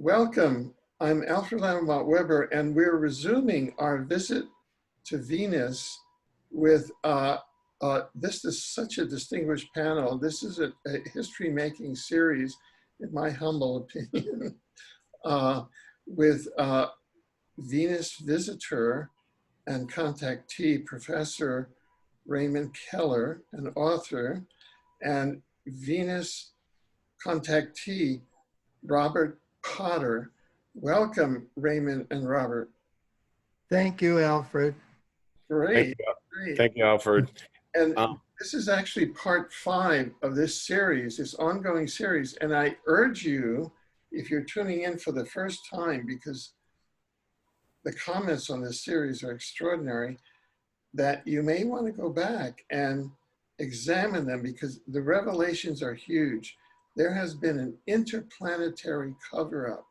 Welcome. I'm Alfred Lamont Weber, and we're resuming our visit to Venus with, this is such a distinguished panel. This is a history-making series, in my humble opinion, with Venus visitor and contactee, Professor Raymond Keller, an author, and Venus contactee, Robert Potter. Welcome, Raymond and Robert. Thank you, Alfred. Great. Thank you, Alfred. And this is actually part 5 of this series, this ongoing series. And I urge you, if you're tuning in for the first time, because the comments on this series are extraordinary, that you may want to go back and examine them, because the revelations are huge. There has been an interplanetary cover-up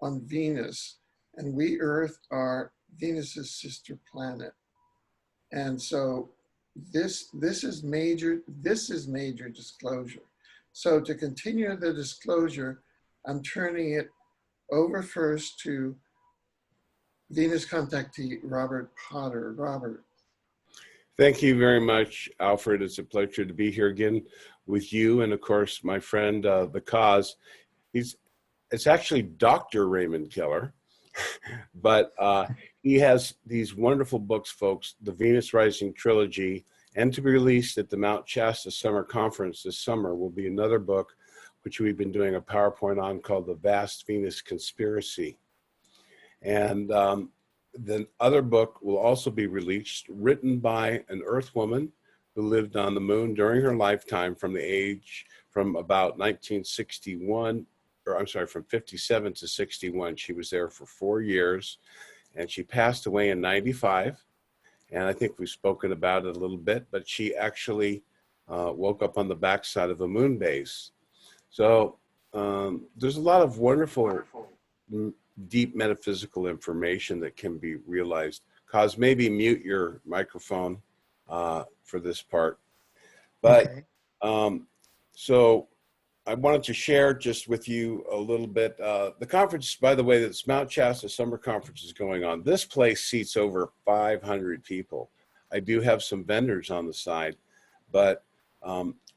on Venus, and we Earth are Venus's sister planet. And so this is major disclosure. So to continue the disclosure, I'm turning it over first to Venus contactee Robert Potter. Robert. Thank you very much, Alfred. It's a pleasure to be here again with you, and of course, my friend, the cause. It's actually Dr. Raymond Keller, but he has these wonderful books, folks, the Venus Rising Trilogy, and to be released at the Mount Shasta Summer Conference this summer will be another book, which we've been doing a PowerPoint on, called The Vast Venus Conspiracy. And the other book will also be released, written by an Earth woman who lived on the moon during her lifetime from about 1961, or I'm sorry, from 57 to 61. She was there for 4 years, and she passed away in 95. And I think we've spoken about it a little bit, but she actually woke up on the backside of a moon base. So there's a lot of wonderful deep metaphysical information that can be realized. Cause, maybe mute your microphone for this part. But okay. So I wanted to share just with you a little bit. The conference, by the way, this Mount Shasta Summer Conference is going on. This place seats over 500 people. I do have some vendors on the side, but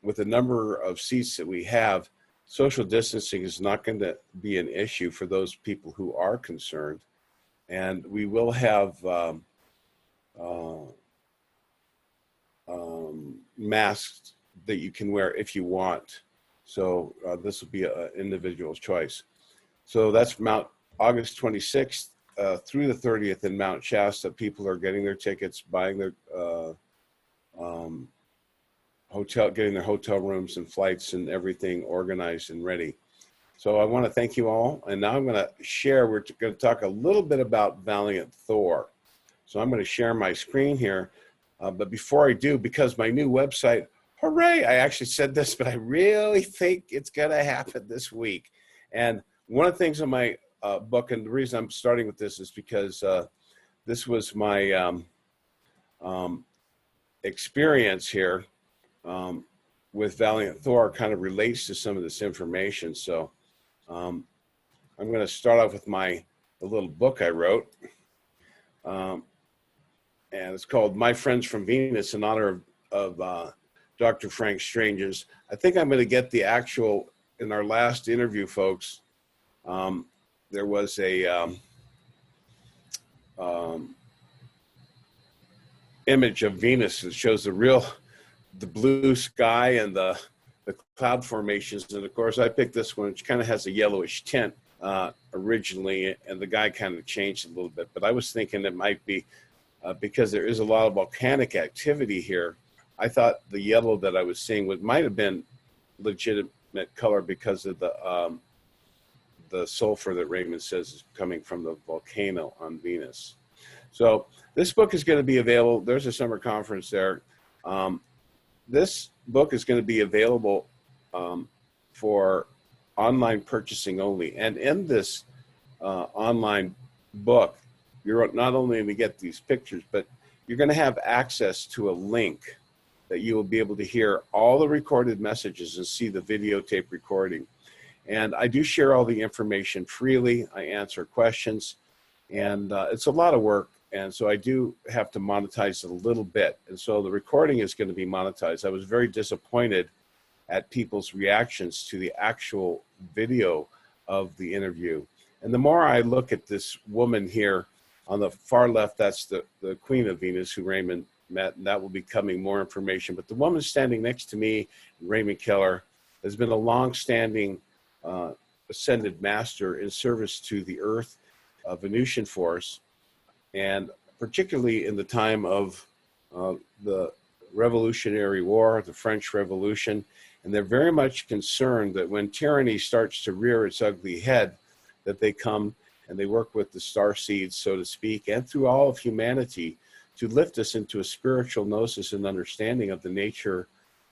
with the number of seats that we have, social distancing is not going to be an issue for those people who are concerned. And we will have masks that you can wear if you want. So this will be an individual's choice. So that's August 26th through the 30th in Mount Shasta. People are getting their tickets, buying their getting their hotel rooms and flights and everything organized and ready. So I want to thank you all. And now I'm going to share, we're going to talk a little bit about Valiant Thor. So I'm going to share my screen here. But before I do, because my new website, hooray, I actually said this, but I really think it's going to happen this week. And one of the things in my book, and the reason I'm starting with this is because this was my experience here with Valiant Thor, kind of relates to some of this information. So I'm going to start off with the little book I wrote. And it's called My Friends from Venus, in honor of Dr. Frank Strange's. I think I'm going to get the actual, in our last interview, folks, there was a image of Venus that shows the blue sky and the cloud formations. And of course, I picked this one, which kind of has a yellowish tint originally, and the guy kind of changed a little bit. But I was thinking it might be because there is a lot of volcanic activity here. I thought the yellow that I was seeing might have been legitimate color because of the sulfur that Raymond says is coming from the volcano on Venus. So this book is going to be available. There's a summer conference there. This book is going to be available for online purchasing only. And in this online book, you're not only going to get these pictures, but you're going to have access to a link that you will be able to hear all the recorded messages and see the videotape recording. And I do share all the information freely. I answer questions, and it's a lot of work. And so I do have to monetize it a little bit. And so the recording is going to be monetized. I was very disappointed at people's reactions to the actual video of the interview. And the more I look at this woman here on the far left, that's the Queen of Venus who Raymond met, and that will be coming more information. But the woman standing next to me, Raymond Keller, has been a long-standing ascended master in service to the Earth, Venusian force, and particularly in the time of the Revolutionary War, the French Revolution. And they're very much concerned that when tyranny starts to rear its ugly head, that they come and they work with the star seeds, so to speak, and through all of humanity to lift us into a spiritual gnosis and understanding of the nature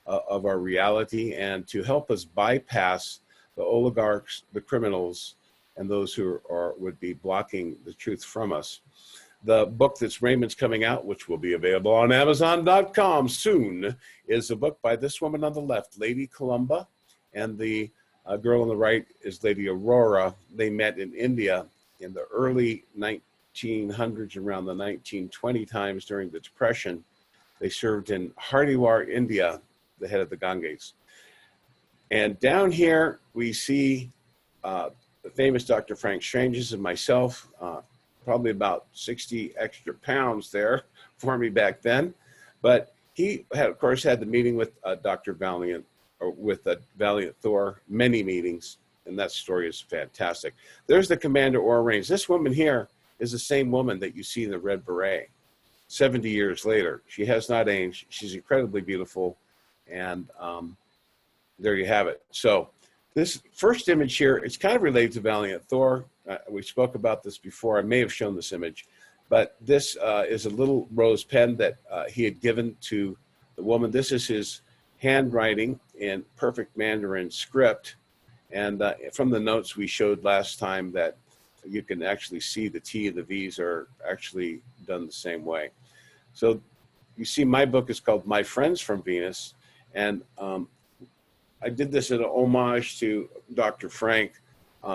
of our reality, and to help us bypass the oligarchs, the criminals, and those who would be blocking the truth from us. The book that's Raymond's coming out, which will be available on Amazon.com soon, is a book by this woman on the left, Lady Columba, and the girl on the right is Lady Aurora. They met in India in the early 1900s, around the 1920 times during the Depression. They served in Hardwar, India, the head of the Ganges. And down here, we see the famous Dr. Frank Stranges and myself, probably about 60 extra pounds there for me back then. But he had, of course, had the meeting with Dr. Valiant, or with Valiant Thor, many meetings, and that story is fantastic. There's the Commander Aura Reigns. This woman here is the same woman that you see in the red beret 70 years later. She has not aged. She's incredibly beautiful, and there you have it. So this first image here, it's kind of related to Valiant Thor. We spoke about this before. I may have shown this image, but this is a little rose pen that he had given to the woman. This is his handwriting in perfect Mandarin script. And from the notes we showed last time, that you can actually see the T and the V's are actually done the same way. So you see, my book is called My Friends from Venus. And I did this in an homage to Dr. Frank,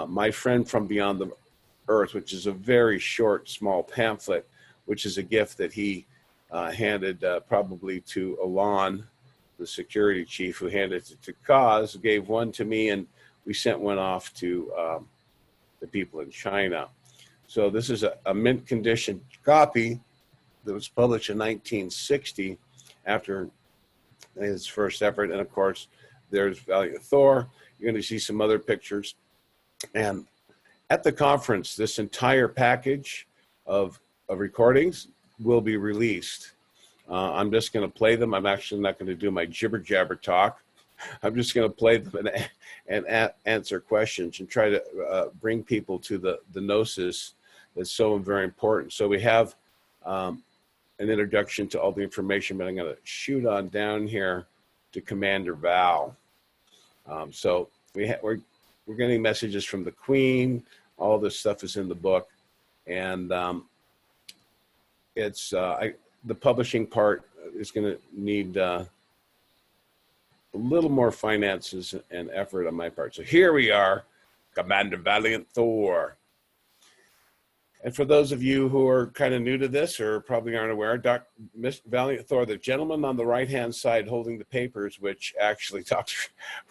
My Friend from Beyond the Earth, which is a very short, small pamphlet, which is a gift that he handed probably to Alon, the security chief, who handed it to Kaz, gave one to me, and we sent one off to the people in China. So this is a mint condition copy that was published in 1960 after his first effort. And of course, there's Valiant Thor. You're going to see some other pictures. And at the conference, this entire package of recordings will be released. I'm just going to play them. I'm actually not going to do my jibber jabber talk. I'm just going to play them and answer questions and try to bring people to the gnosis that's so very important. So we have an introduction to all the information, but I'm going to shoot on down here to Commander Val. So we're getting messages from the Queen. All this stuff is in the book, and it's the publishing part is going to need a little more finances and effort on my part. So here we are, Commander Valiant Thor. And for those of you who are kind of new to this or probably aren't aware, Miss Valiant Thor, the gentleman on the right-hand side holding the papers, which actually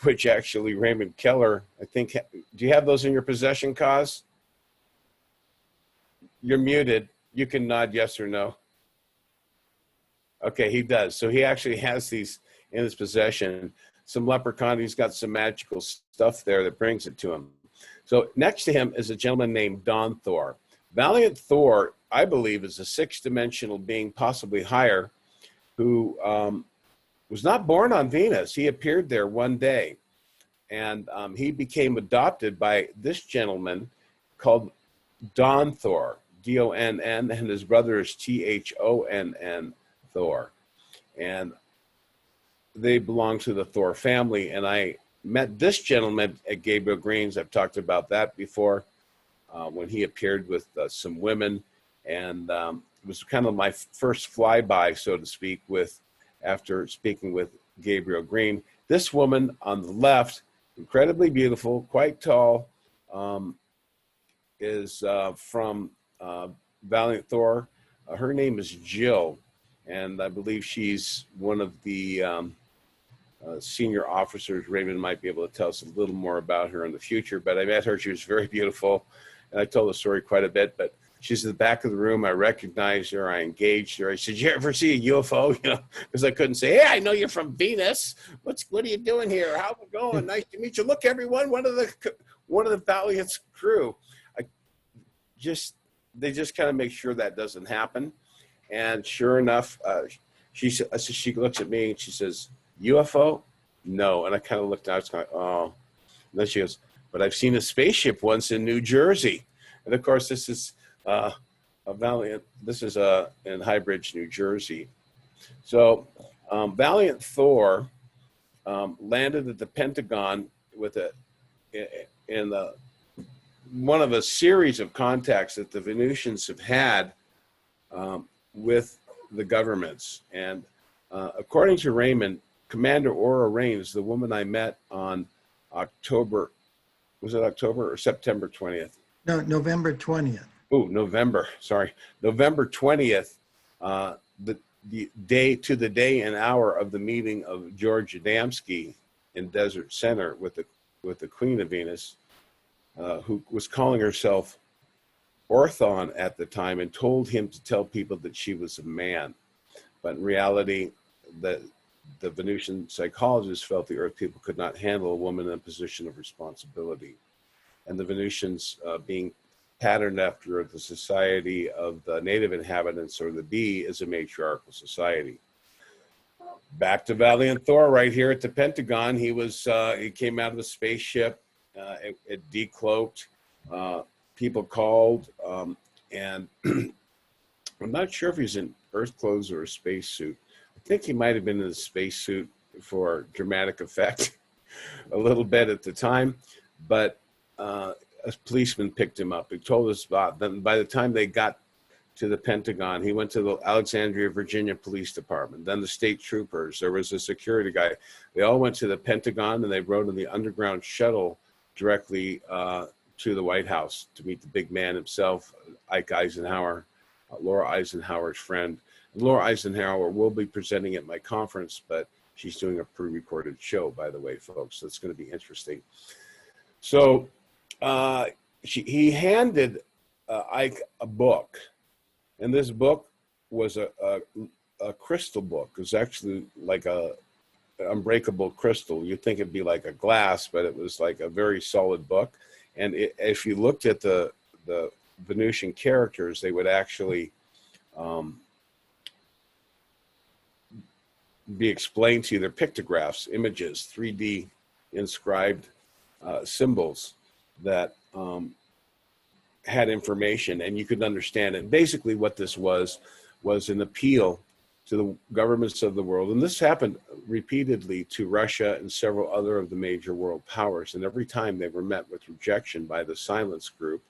Raymond Keller, I think, do you have those in your possession, Kaz? You're muted. You can nod yes or no. Okay, he does. So he actually has these in his possession. Some leprechaun, he's got some magical stuff there that brings it to him. So next to him is a gentleman named Don Thor. Valiant Thor, I believe, is a six-dimensional being, possibly higher, who was not born on Venus. He appeared there one day, and he became adopted by this gentleman called Don Thor, D-O-N-N, and his brother is T-H-O-N-N, Thor. And they belong to the Thor family, and I met this gentleman at Gabriel Green's. I've talked about that before. When he appeared with some women, and it was kind of my first flyby, so to speak, after speaking with Gabriel Green. This woman on the left incredibly beautiful, quite tall, is from Valiant Thor. Her name is Jill, and I believe she's one of the senior officers. Raymond might be able to tell us a little more about her in the future, but I met her. She was very beautiful, and I told the story quite a bit, but she's in the back of the room. I recognized her. I engaged her. I said, "You ever see a UFO?" You know, because I couldn't say, "Hey, I know you're from Venus. What are you doing here? How's it going? Nice to meet you. Look, everyone, one of the Valiant's crew." They just kind of make sure that doesn't happen. And sure enough, she looks at me and she says, "UFO? No." And I kind of looked out. I was kind of, oh. And then she goes, "But I've seen a spaceship once in New Jersey." And of course, this is a Valiant. This is in High Bridge, New Jersey. So Valiant Thor landed at the Pentagon with one of a series of contacts that the Venusians have had with the governments. And according to Raymond, Commander Aura Raines, the woman I met on October, was it October or September 20th? No, November 20th. Oh, November, sorry. November 20th, the day and hour of the meeting of George Adamski in Desert Center with the Queen of Venus, who was calling herself Orthon at the time, and told him to tell people that she was a man. But in reality, the Venusian psychologists felt the Earth people could not handle a woman in a position of responsibility. And the Venusians, being patterned after the society of the native inhabitants, or the bee, is a matriarchal society. Back to Valiant Thor right here at the Pentagon. He came out of the spaceship. It decloaked. People called, and I'm not sure if he's in Earth clothes or a spacesuit. I think he might have been in a spacesuit for dramatic effect a little bit at the time, but a policeman picked him up. He told us about them. By the time they got to the Pentagon, he went to the Alexandria, Virginia Police Department, then the state troopers. There was a security guy. They all went to the Pentagon, and they rode in the underground shuttle directly to the White House to meet the big man himself, Ike Eisenhower, Laura Eisenhower's friend. And Laura Eisenhower will be presenting at my conference, but she's doing a pre-recorded show, by the way, folks. That's going to be interesting. So he handed Ike a book, and this book was a crystal book. It was actually like a unbreakable crystal. You'd think it'd be like a glass, but it was like a very solid book. And if you looked at the Venusian characters, they would actually be explained to you. They're pictographs, images, 3D inscribed symbols that had information, and you could understand it. Basically what this was an appeal to the governments of the world. And this happened repeatedly to Russia and several other of the major world powers. And every time they were met with rejection by the Silence Group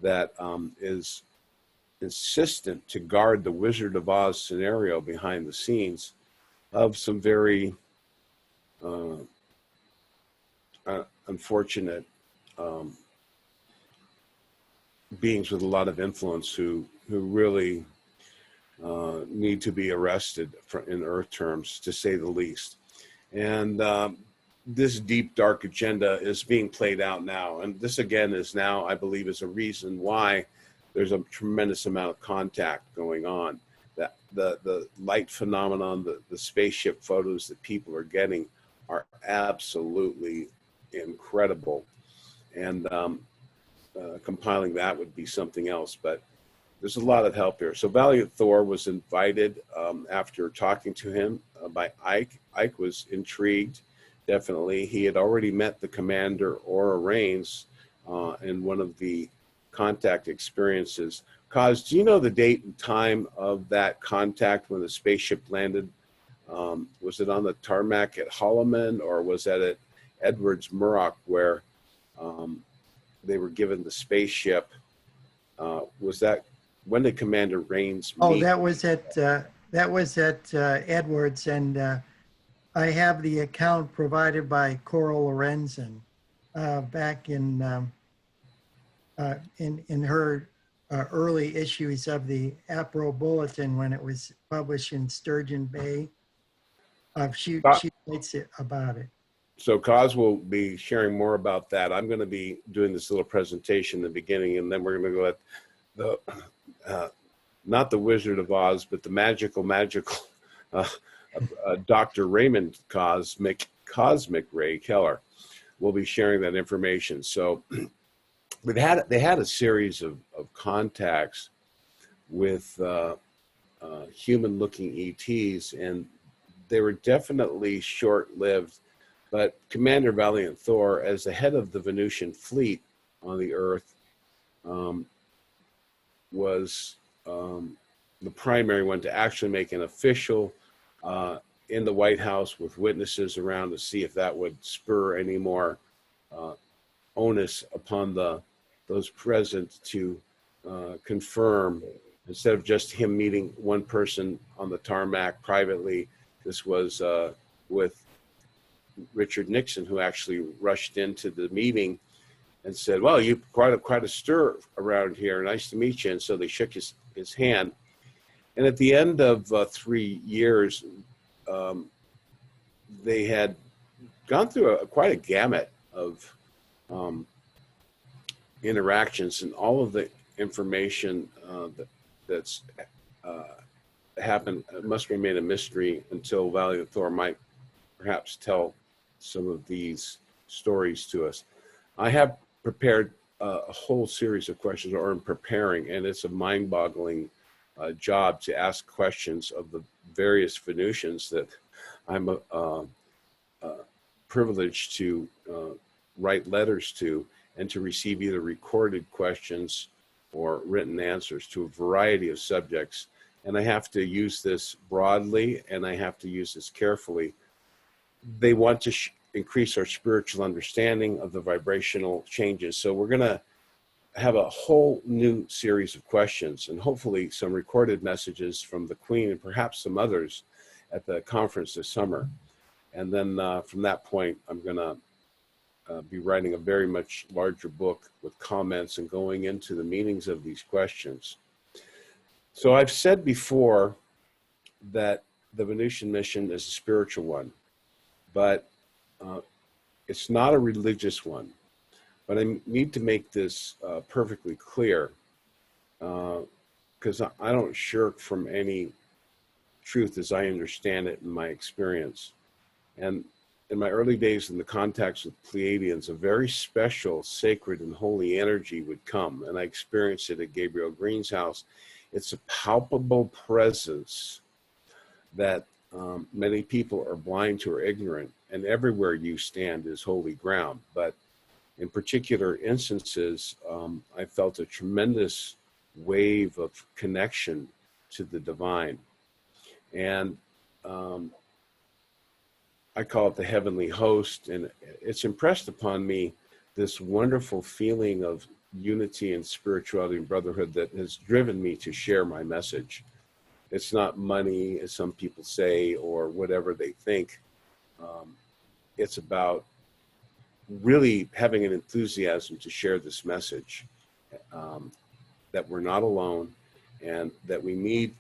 that is insistent to guard the Wizard of Oz scenario behind the scenes of some very unfortunate beings with a lot of influence who really need to be arrested in Earth terms, to say the least. And this deep, dark agenda is being played out now. And this, again, is now, I believe, is a reason why there's a tremendous amount of contact going on. That the light phenomenon, the spaceship photos that people are getting are absolutely incredible. And compiling that would be something else. But there's a lot of help here. So Valiant Thor was invited after talking to him by Ike. Ike was intrigued, definitely. He had already met the commander, Aura Raines, in one of the contact experiences. Kaz, do you know the date and time of that contact when the spaceship landed? Was it on the tarmac at Holloman, or was that at Edwards Murrock, where they were given the spaceship? When did Commander Raines meet? Oh, that was at Edwards, and I have the account provided by Coral Lorenzen back in her early issues of the APRO Bulletin when it was published in Sturgeon Bay. She writes it about it. So Kaz will be sharing more about that. I'm going to be doing this little presentation in the beginning, and then we're going to go at the, not the Wizard of Oz, but the magical Dr. Raymond Cosmic Ray Keller will be sharing that information. So they had a series of contacts with human-looking ETs, and they were definitely short-lived. But Commander Valiant Thor, as the head of the Venusian fleet on the Earth, was the primary one to actually make an official in the White House with witnesses around to see if that would spur any more onus upon those present to confirm, instead of just him meeting one person on the tarmac privately. This was with Richard Nixon, who actually rushed into the meeting and said, "Well, you've quite a stir around here. Nice to meet you." And so they shook his hand. And at the end of 3 years, they had gone through quite a gamut of interactions, and all of the information that's happened must remain a mystery until Valiant Thor might perhaps tell some of these stories to us. I have prepared a whole series of questions, or am preparing, and it's a mind-boggling job to ask questions of the various Venusians that I'm privileged to write letters to, and to receive either recorded questions or written answers to a variety of subjects. And I have to use this broadly, and I have to use this carefully. They want to increase our spiritual understanding of the vibrational changes. So we're going to have a whole new series of questions, and hopefully some recorded messages from the Queen and perhaps some others at the conference this summer. And then from that point, I'm going to be writing a very much larger book with comments and going into the meanings of these questions. So I've said before that the Venusian mission is a spiritual one, but it's not a religious one. But I need to make this perfectly clear, because I don't shirk from any truth as I understand it in my experience. And in my early days in the contacts with Pleiadians, a very special, sacred, and holy energy would come. And I experienced it at Gabriel Green's house. It's a palpable presence that many people are blind to or ignorant, and everywhere you stand is holy ground. But in particular instances, I felt a tremendous wave of connection to the divine. And I call it the heavenly host, and it's impressed upon me this wonderful feeling of unity and spirituality and brotherhood that has driven me to share my message. It's not money, as some people say, or whatever they think. It's about really having an enthusiasm to share this message, that we're not alone, and that we need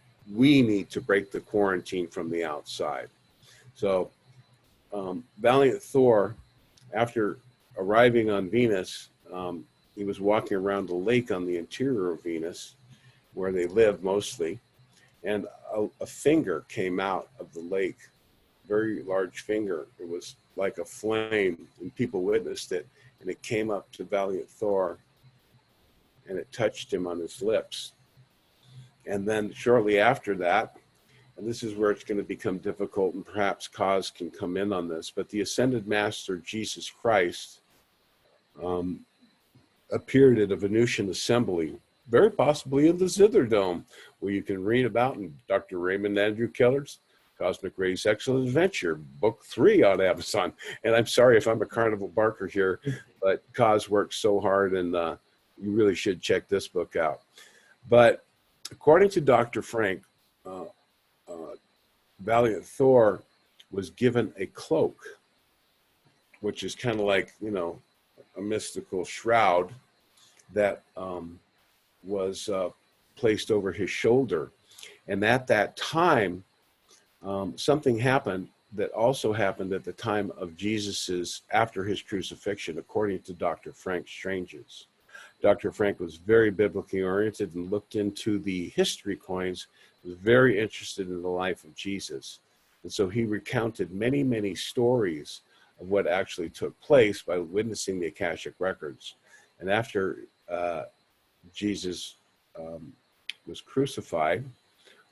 to break the quarantine from the outside. So Valiant Thor, after arriving on Venus, he was walking around the lake on the interior of Venus, where they live mostly, and a finger came out of the lake, very large finger. It was like a flame, and people witnessed it, and it came up to Valiant Thor, and it touched him on his lips. And then shortly after that, and this is where it's going to become difficult, and perhaps Kaz can come in on this, but the Ascended Master, Jesus Christ, appeared at a Venusian assembly, very possibly in the Zither Dome, where you can read about in Dr. Raymond Andrew Keller's Cosmic Rays Excellent Adventure, Book 3 on Amazon. And I'm sorry if I'm a carnival barker here, but Kaz worked so hard, and you really should check this book out. But according to Dr. Frank, Valiant Thor was given a cloak, which is kind of like, you know, a mystical shroud that was placed over his shoulder. And at that time, something happened that also happened at the time of Jesus's, after his crucifixion, according to Dr. Frank Strange's. Dr. Frank was very biblically oriented and looked into the history coins, was very interested in the life of Jesus. And so he recounted many, many stories of what actually took place by witnessing the Akashic records. And after Jesus was crucified,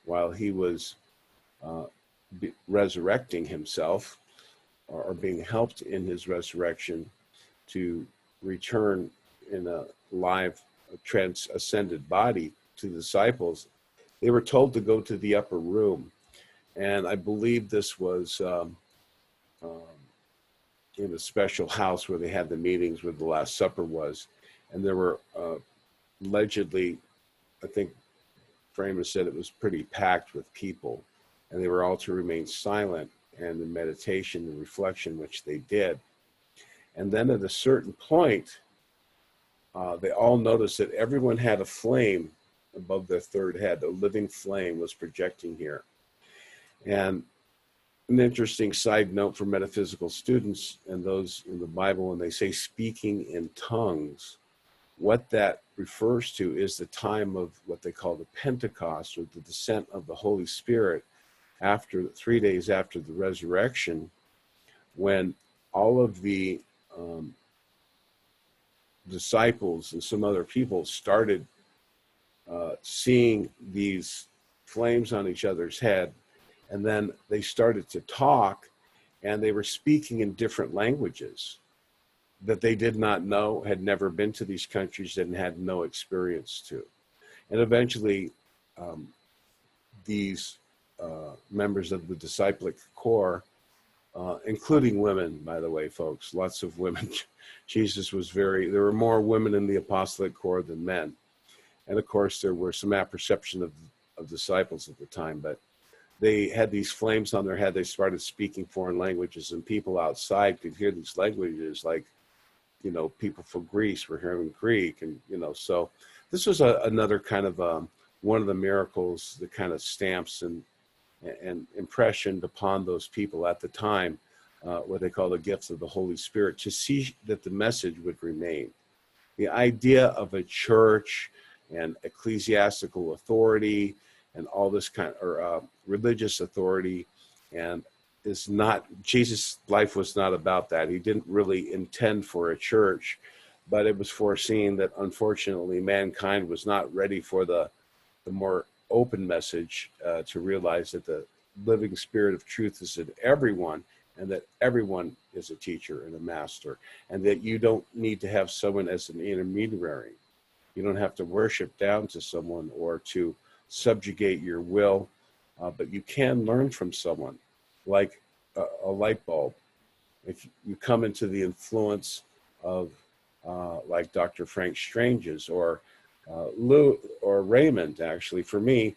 while he was resurrecting himself, or being helped in his resurrection to return in a live ascended body to the disciples, they were told to go to the upper room. And I believe this was in a special house where they had the meetings where the Last Supper was. And there were allegedly, I think Raymond said it was pretty packed with people, and they were all to remain silent and in meditation and reflection, which they did. And then at a certain point, they all noticed that everyone had a flame above their third head. A living flame was projecting here. And an interesting side note for metaphysical students and those in the Bible, when they say speaking in tongues, what that refers to is the time of what they call the Pentecost, or the descent of the Holy Spirit, after 3 days after the resurrection, when all of the disciples and some other people started seeing these flames on each other's head, and then they started to talk, and they were speaking in different languages that they did not know, had never been to these countries, and had no experience to. And eventually, these members of the disciplic corps, including women, by the way, folks, lots of women. Jesus was there were more women in the apostolic corps than men. And of course, there were some apperception of disciples at the time, but they had these flames on their head. They started speaking foreign languages, and people outside could hear these languages, like, you know, people from Greece were hearing Greek, and, you know, so this was another kind of one of the miracles that kind of stamps and impressioned upon those people at the time, what they call the gifts of the Holy Spirit, to see that the message would remain. The idea of a church and ecclesiastical authority and all this kind, or religious authority, and is not, Jesus' life was not about that. He didn't really intend for a church, but it was foreseen that unfortunately mankind was not ready for the more open message, to realize that the living spirit of truth is in everyone, and that everyone is a teacher and a master, and that you don't need to have someone as an intermediary. You don't have to worship down to someone or to subjugate your will, but you can learn from someone, like a light bulb. If you come into the influence of like Dr. Frank Strange's, or Lou, or Raymond, actually, for me,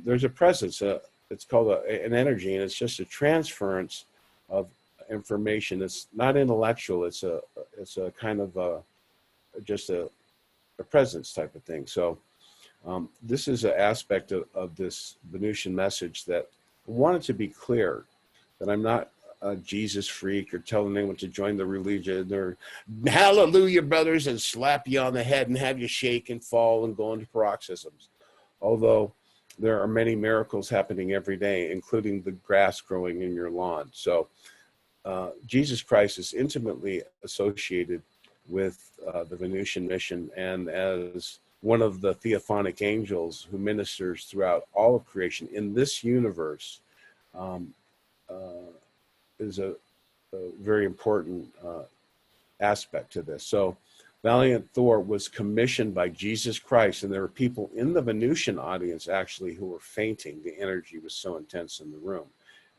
there's a presence. It's called an energy, and it's just a transference of information. It's not intellectual. It's a kind of just a presence type of thing. So this is an aspect of this Venusian message that I wanted to be clear, that I'm not a Jesus freak or telling anyone to join the religion, or hallelujah, brothers, and slap you on the head and have you shake and fall and go into paroxysms. Although there are many miracles happening every day, including the grass growing in your lawn. So Jesus Christ is intimately associated with the Venusian mission, and as one of the theophanic angels who ministers throughout all of creation in this universe, is a very important aspect to this. So Valiant Thor was commissioned by Jesus Christ, and there were people in the Venusian audience actually who were fainting. The energy was so intense in the room,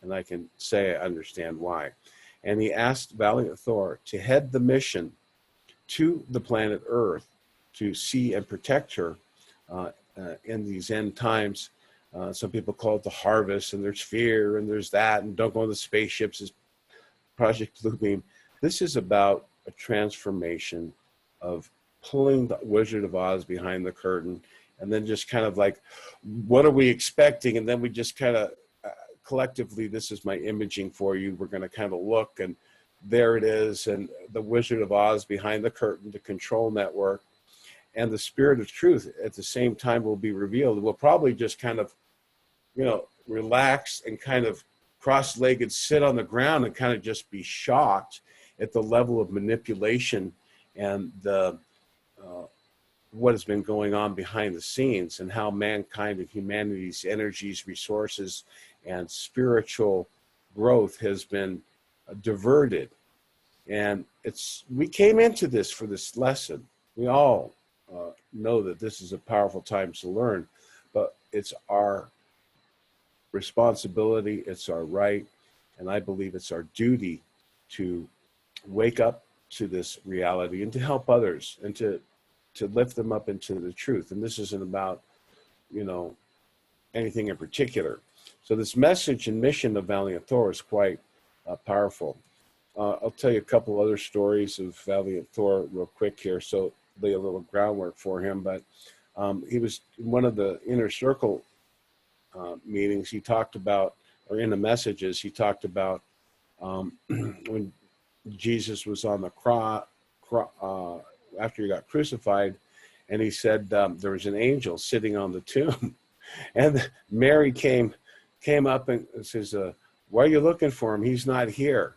and I can say I understand why. And he asked Valiant Thor to head the mission to the planet Earth to see and protect her in these end times, Some people call it the harvest, and there's fear, and there's that, and don't go on the spaceships is Project Bluebeam. This is about a transformation of pulling the Wizard of Oz behind the curtain, and then just kind of like, what are we expecting? And then we just kind of collectively, this is my imaging for you. We're going to kind of look, and there it is, and the Wizard of Oz behind the curtain, the control network, and the spirit of truth at the same time will be revealed. We'll probably just kind of, relax and kind of cross-legged sit on the ground and kind of just be shocked at the level of manipulation and the what has been going on behind the scenes, and how mankind and humanity's energies, resources, and spiritual growth has been diverted. And we came into this for this lesson. We all know that this is a powerful time to learn, but it's our responsibility, it's our right, and I believe it's our duty to wake up to this reality and to help others and to lift them up into the truth. And this isn't about, anything in particular. So this message and mission of Valiant Thor is quite powerful. I'll tell you a couple other stories of Valiant Thor real quick here, so lay a little groundwork for him. But he was in one of the inner circle meetings. He talked about, or in the messages, he talked about when Jesus was on the cross after he got crucified, and he said there was an angel sitting on the tomb, and Mary came up and says, "Why are you looking for him? He's not here.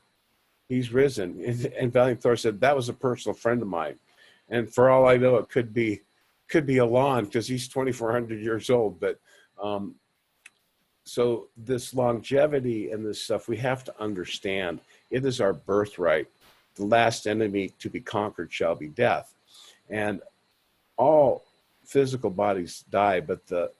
He's risen." And Valiant Thor said, "That was a personal friend of mine, and for all I know, it could be Alon, because he's 2,400 years old." But so this longevity and this stuff, we have to understand. It is our birthright. The last enemy to be conquered shall be death. And all physical bodies die, but the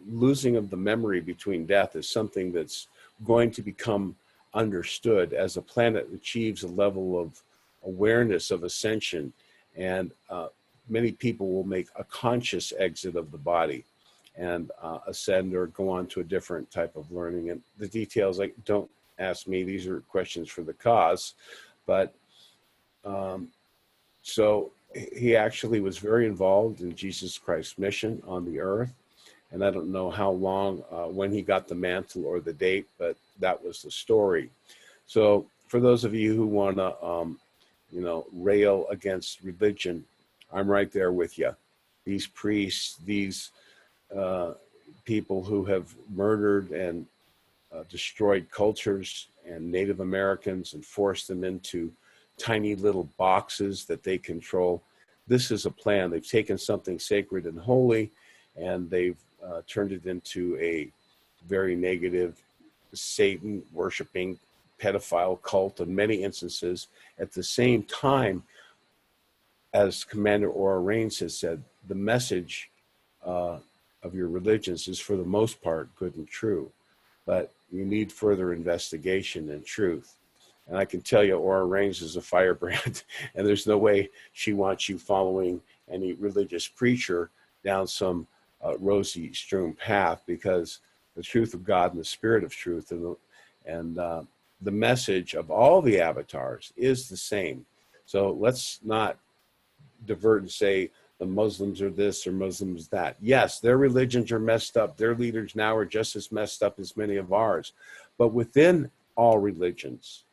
losing of the memory between death is something that's going to become understood as the planet achieves a level of awareness of ascension, and many people will make a conscious exit of the body and ascend or go on to a different type of learning. And the details, like, don't ask me, these are questions for the cause. But so he actually was very involved in Jesus Christ's mission on the earth. And I don't know how long, when he got the mantle or the date, but that was the story. So for those of you who want to, rail against religion, I'm right there with you. These priests, these people who have murdered and destroyed cultures and Native Americans and forced them into tiny little boxes that they control. This is a plan. They've taken something sacred and holy, and they've turned it into a very negative, Satan worshiping pedophile cult in many instances. At the same time, as Commander Aura Reigns has said, the message of your religions is for the most part good and true, but you need further investigation and truth. And I can tell you, Aura Reigns is a firebrand, and there's no way she wants you following any religious preacher down some rosy strewn path, because the truth of God and the spirit of truth and the message of all the avatars is the same. So let's not divert and say the Muslims are this or Muslims that. Yes, their religions are messed up. Their leaders now are just as messed up as many of ours. But within all religions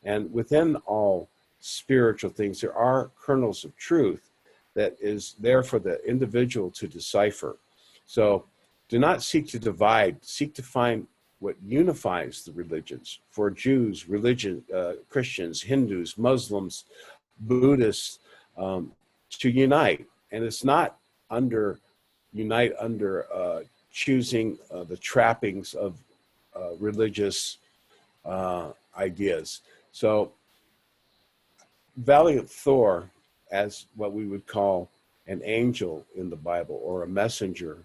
and within all spiritual things, there are kernels of truth that is there for the individual to decipher. So do not seek to divide, seek to find what unifies the religions. For Jews, Christians, Hindus, Muslims, Buddhists, to unite. And it's not unite under choosing the trappings of religious ideas. So Valiant Thor, as what we would call an angel in the Bible or a messenger,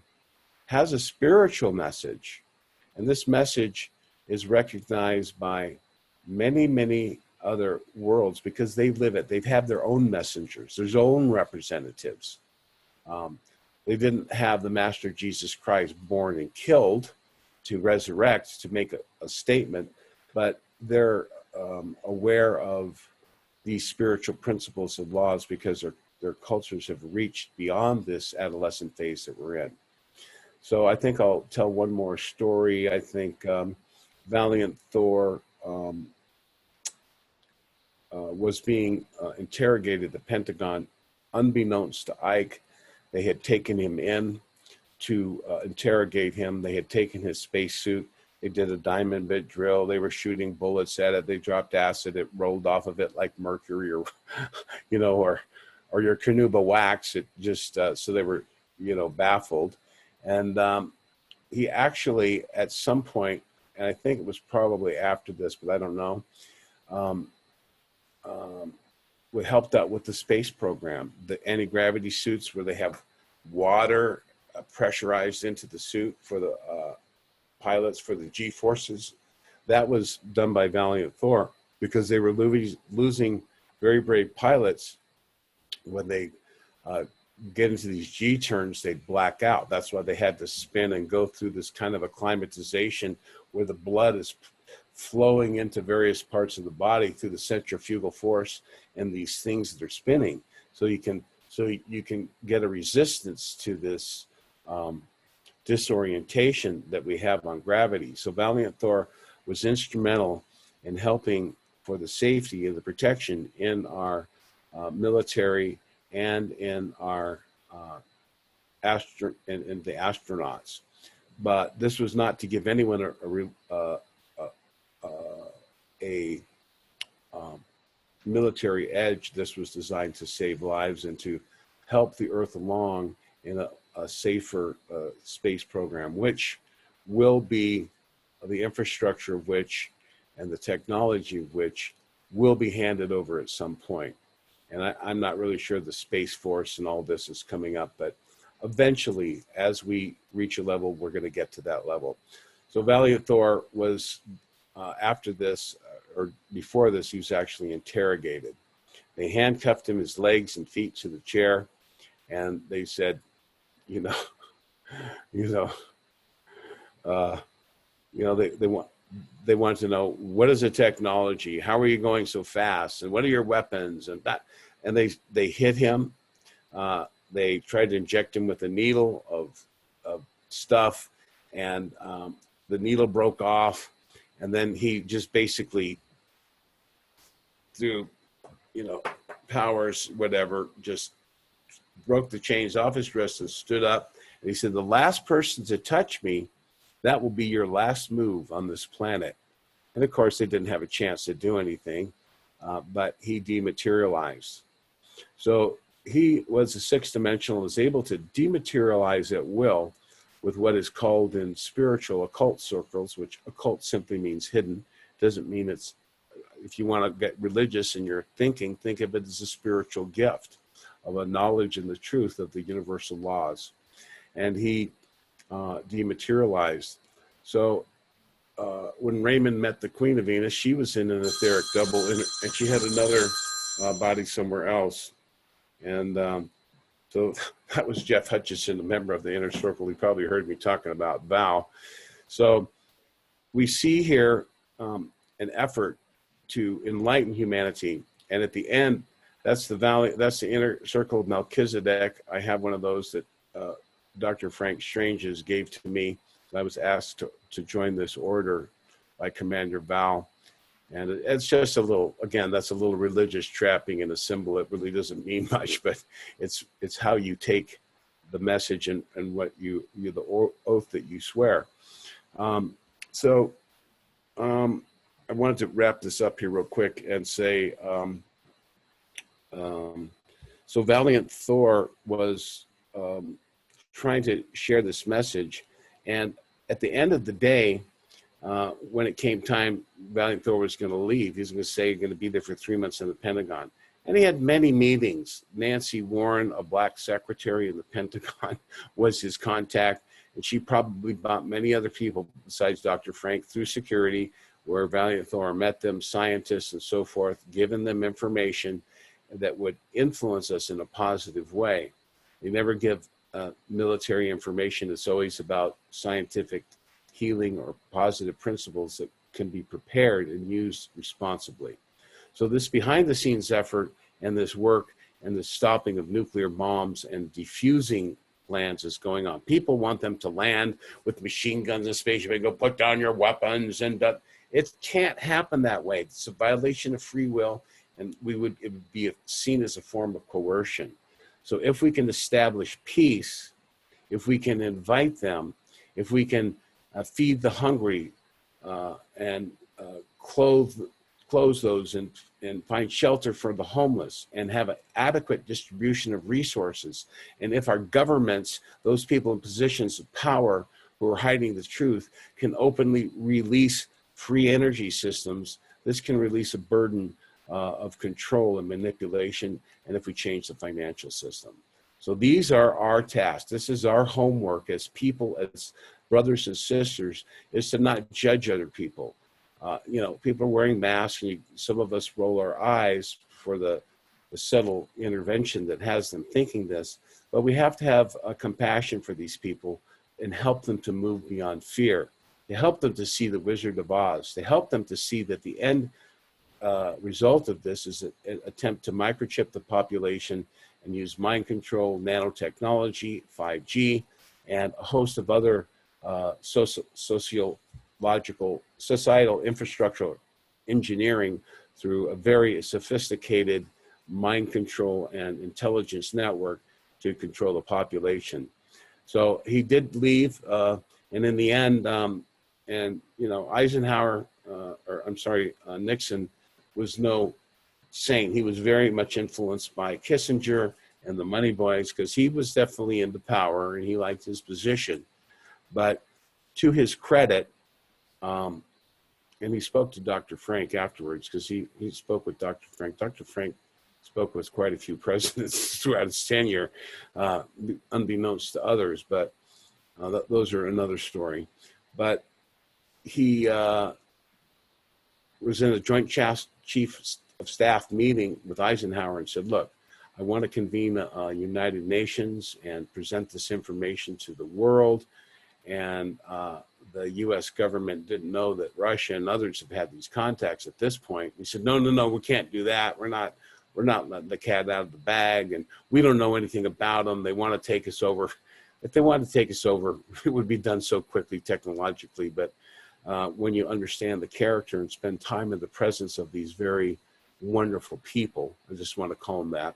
has a spiritual message. And this message is recognized by many, many other worlds because they live it. They have their own messengers, their own representatives. They didn't have the Master Jesus Christ born and killed to resurrect, to make a statement, but they're aware of these spiritual principles and laws because their cultures have reached beyond this adolescent phase that we're in. So I think I'll tell one more story. I think Valiant Thor was being interrogated at the Pentagon. Unbeknownst to Ike, they had taken him in to interrogate him. They had taken his spacesuit. They did a diamond bit drill. They were shooting bullets at it. They dropped acid. It rolled off of it like mercury, or, you know, or your Canuba wax. It just, so they were, you know, baffled. And he actually, at some point, and I think it was probably after this, but I don't know, helped out with the space program, the anti-gravity suits where they have water pressurized into the suit for the pilots for the G-forces. That was done by Valiant Thor because they were losing very brave pilots. When they get into these G-turns, they'd black out. That's why they had to spin and go through this kind of acclimatization where the blood is flowing into various parts of the body through the centrifugal force and these things that are spinning. So you can get a resistance to this disorientation that we have on gravity. So Valiant Thor was instrumental in helping for the safety and the protection in our military and in our in the astronauts. But this was not to give anyone a military edge. This was designed to save lives and to help the Earth along in a safer space program, which will be the infrastructure of which and the technology of which will be handed over at some point. And I'm not really sure the Space Force and all this is coming up, but eventually, as we reach a level, we're going to get to that level. So Valiant Thor was, after this, or before this, he was actually interrogated. They handcuffed him, his legs and feet to the chair, and they said, they want to know, what is the technology? How are you going so fast? And what are your weapons? And that, and they hit him. They tried to inject him with a needle of stuff, and the needle broke off. And then he just basically, through, powers, whatever, just broke the chains off his wrists and stood up. And he said, the last person to touch me, that will be your last move on this planet. And of course, they didn't have a chance to do anything, but he dematerialized. So he was a sixth dimensional, was able to dematerialize at will with what is called in spiritual occult circles, which occult simply means hidden. Doesn't mean it's, if you want to get religious in your thinking, think of it as a spiritual gift of a knowledge and the truth of the universal laws. And he dematerialized. So when Raymond met the Queen of Venus, she was in an etheric double, and she had another body somewhere else. And so that was Jeff Hutchison, a member of the Inner Circle. He probably heard me talking about Val. So we see here an effort to enlighten humanity. And at the end, that's the Inner Circle of Melchizedek. I have one of those that Dr. Frank Strange's gave to me. I was asked to join this order by Commander Val. And it's just a little, again, that's a little religious trapping and a symbol. It really doesn't mean much, but it's how you take the message and what the oath that you swear. So I wanted to wrap this up here real quick and say, so Valiant Thor was trying to share this message. And at the end of the day, when it came time, Valiant Thor was going to leave. He was going to say he's going to be there for 3 months in the Pentagon. And he had many meetings. Nancy Warren, a black secretary in the Pentagon, was his contact. And she probably brought many other people besides Dr. Frank through security, where Valiant Thor met them, scientists and so forth, giving them information that would influence us in a positive way. They never give military information. It's always about scientific healing or positive principles that can be prepared and used responsibly. So this behind the scenes effort and this work and the stopping of nuclear bombs and defusing plans is going on. People want them to land with machine guns and spaceship and go put down your weapons, and it can't happen that way. It's a violation of free will, and it would be seen as a form of coercion. So if we can establish peace, if we can invite them, if we can feed the hungry and clothe those and find shelter for the homeless and have an adequate distribution of resources. And if our governments, those people in positions of power who are hiding the truth, can openly release free energy systems, this can release a burden of control and manipulation, and if we change the financial system. So these are our tasks. This is our homework as people, as brothers and sisters, is to not judge other people. People are wearing masks, and some of us roll our eyes for the subtle intervention that has them thinking this, but we have to have a compassion for these people and help them to move beyond fear, to help them to see the Wizard of Oz, to help them to see that the end result of this is an attempt to microchip the population and use mind control, nanotechnology, 5G, and a host of other sociological, societal infrastructural engineering through a very sophisticated mind control and intelligence network to control the population. So he did leave, and in the end, Eisenhower, Nixon was no saint. He was very much influenced by Kissinger and the money boys, because he was definitely into power and he liked his position. But to his credit, and he spoke to Dr. Frank afterwards, because he spoke with Dr. Frank. Dr. Frank spoke with quite a few presidents throughout his tenure, unbeknownst to others, but those are another story. But he was in a joint chief of staff meeting with Eisenhower and said, look, I want to convene a United Nations and present this information to the world. And the US government didn't know that Russia and others have had these contacts at this point. He said, no, we can't do that. We're not letting the cat out of the bag, and we don't know anything about them. They want to take us over. If they wanted to take us over, it would be done so quickly technologically. But when you understand the character and spend time in the presence of these very wonderful people, I just want to call them that.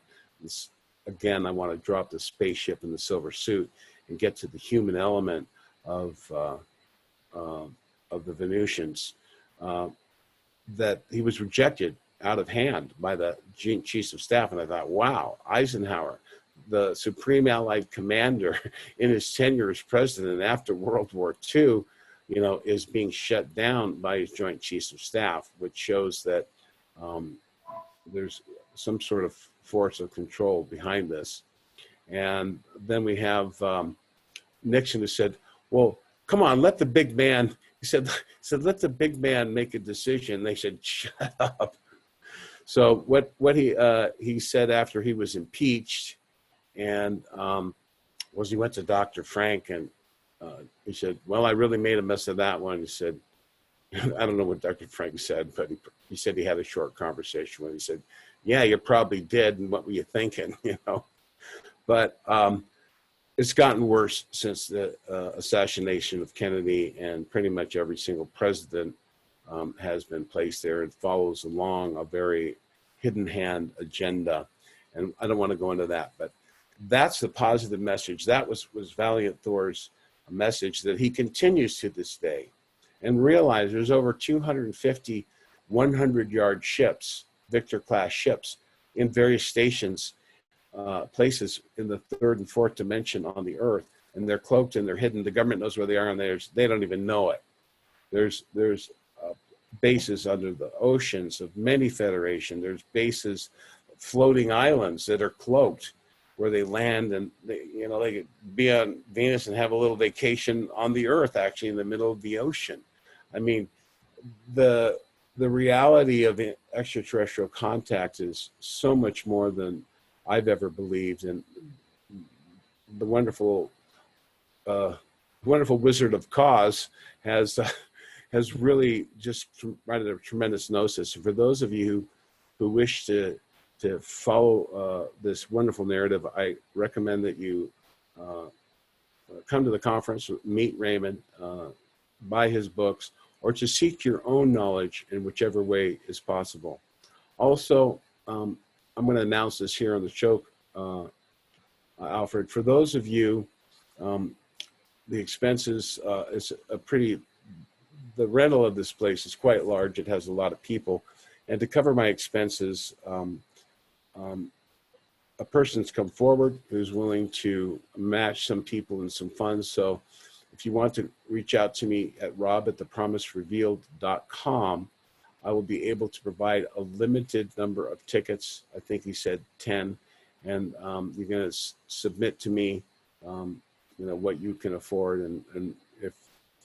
Again, I want to drop the spaceship and the silver suit and get to the human element of the Venusians, that he was rejected out of hand by the Joint Chiefs of Staff. And I thought, wow, Eisenhower, the Supreme Allied Commander in his tenure as president after World War II, is being shut down by his Joint Chiefs of Staff, which shows that there's some sort of force of control behind this. And then we have Nixon, who said, well, come on, let the big man, he said, let the big man make a decision. They said, shut up. So what he said after he was impeached, and was he went to Dr. Frank, and he said, well, I really made a mess of that one. He said, I don't know what Dr. Frank said, but he said he had a short conversation with him. He said, yeah, you probably did, and what were you thinking, But it's gotten worse since the assassination of Kennedy, and pretty much every single president has been placed there. It follows along a very hidden hand agenda, and I don't want to go into that, but that's the positive message. That was Valiant Thor's message, that he continues to this day. And realize there's over 250 100-yard ships, Victor-class ships, in various stations, places in the third and fourth dimension on the Earth, and they're cloaked and they're hidden. The government knows where they are, and they don't even know it. There's bases under the oceans of many federations. There's bases, floating islands that are cloaked, where they land, and they could be on Venus and have a little vacation on the Earth, actually in the middle of the ocean. I mean, the reality of extraterrestrial contact is so much more than I've ever believed, and the wonderful wonderful Wizard of Cause has really just provided a tremendous gnosis. And for those of you who wish to follow this wonderful narrative, I recommend that you come to the conference, meet Raymond, buy his books, or to seek your own knowledge in whichever way is possible. Also, I'm going to announce this here on the show, Alfred. For those of you, the expenses is the rental of this place is quite large. It has a lot of people. And to cover my expenses, a person's come forward who's willing to match some people and some funds. So if you want to reach out to me at rob@thepromiserevealed.com, I will be able to provide a limited number of tickets. I think he said 10. And you're going to submit to me, what you can afford. And if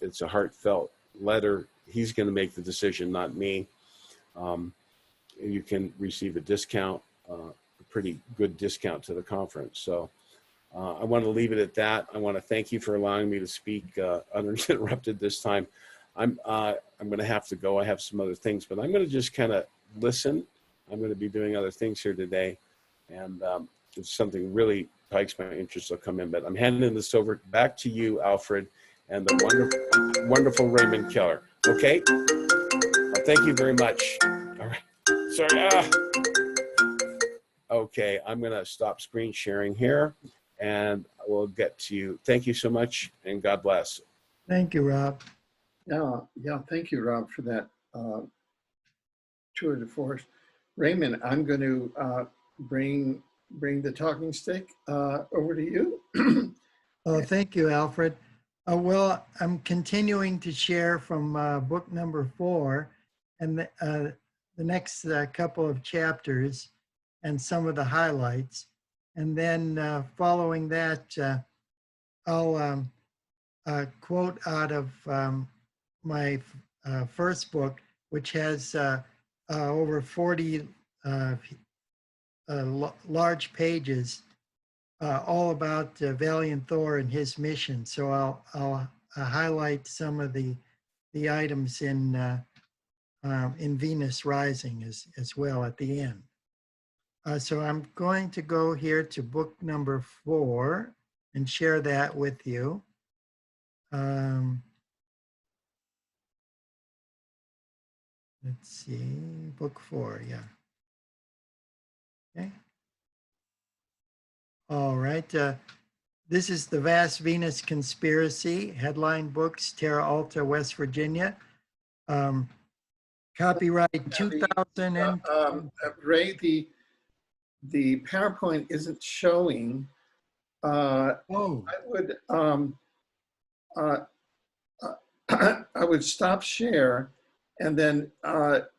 it's a heartfelt letter, he's going to make the decision, not me. You can receive a discount, a pretty good discount to the conference. So I want to leave it at that. I want to thank you for allowing me to speak uninterrupted this time. I'm going to have to go. I have some other things, but I'm going to just kind of listen. I'm going to be doing other things here today. And if something really piques my interest, I'll come in. But I'm handing this over back to you, Alfred, and the wonderful Raymond Keller. Okay? Thank you very much. All right. Sorry. Okay, I'm going to stop screen sharing here, and we'll get to you. Thank you so much, and God bless. Thank you, Rob. Yeah. Thank you, Rob, for that tour de force. Raymond, I'm going to bring the talking stick over to you. Oh, thank you, Alfred. Well, I'm continuing to share from book number 4, and the next couple of chapters and some of the highlights. And then following that, I'll quote out of my first book, which has over 40 large pages, all about Valiant Thor and his mission. So I'll highlight some of the items in Venus Rising as well at the end. So I'm going to go here to book number 4 and share that with you. Let's see, book 4, yeah. Okay. All right. This is The Vast Venus Conspiracy, Headline Books, Terra Alta, West Virginia. Copyright 2000 and Ray, the PowerPoint isn't showing. I would stop share and then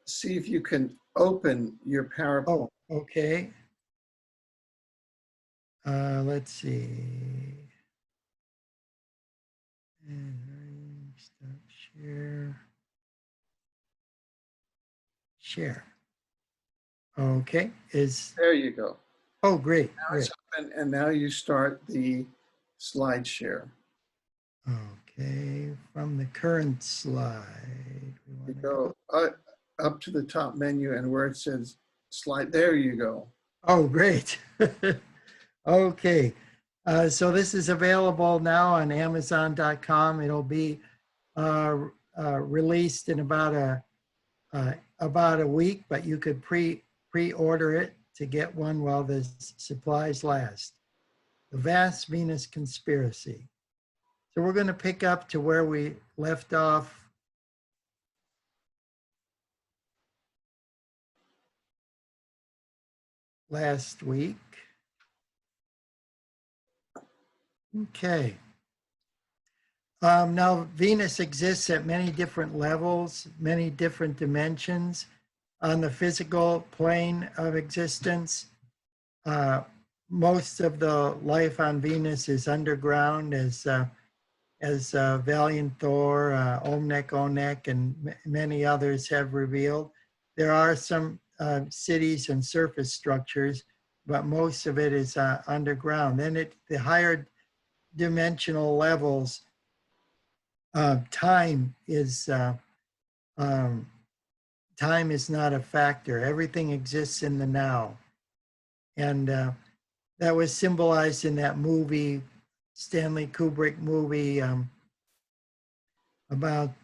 see if you can open your PowerPoint. Oh, okay. Let's see. And stop share. Share. Okay. There you go. Oh, great. Now it's open, and now you start the slide share. Okay. From the current slide. You go up to the top menu, and where it says slide, there you go. Oh, great. Okay. So this is available now on Amazon.com. It'll be released in about a week, but you could pre-order it to get one while the supplies last. The Vast Venus Conspiracy. So we're going to pick up to where we left off last week. Okay. Now, Venus exists at many different levels, many different dimensions on the physical plane of existence. Most of the life on Venus is underground, as Valiant Thor, Olmec, Onek, and many others have revealed. There are some cities and surface structures, but most of it is underground. Then the higher dimensional levels, time is not a factor. Everything exists in the now. And that was symbolized in that movie, Stanley Kubrick movie, about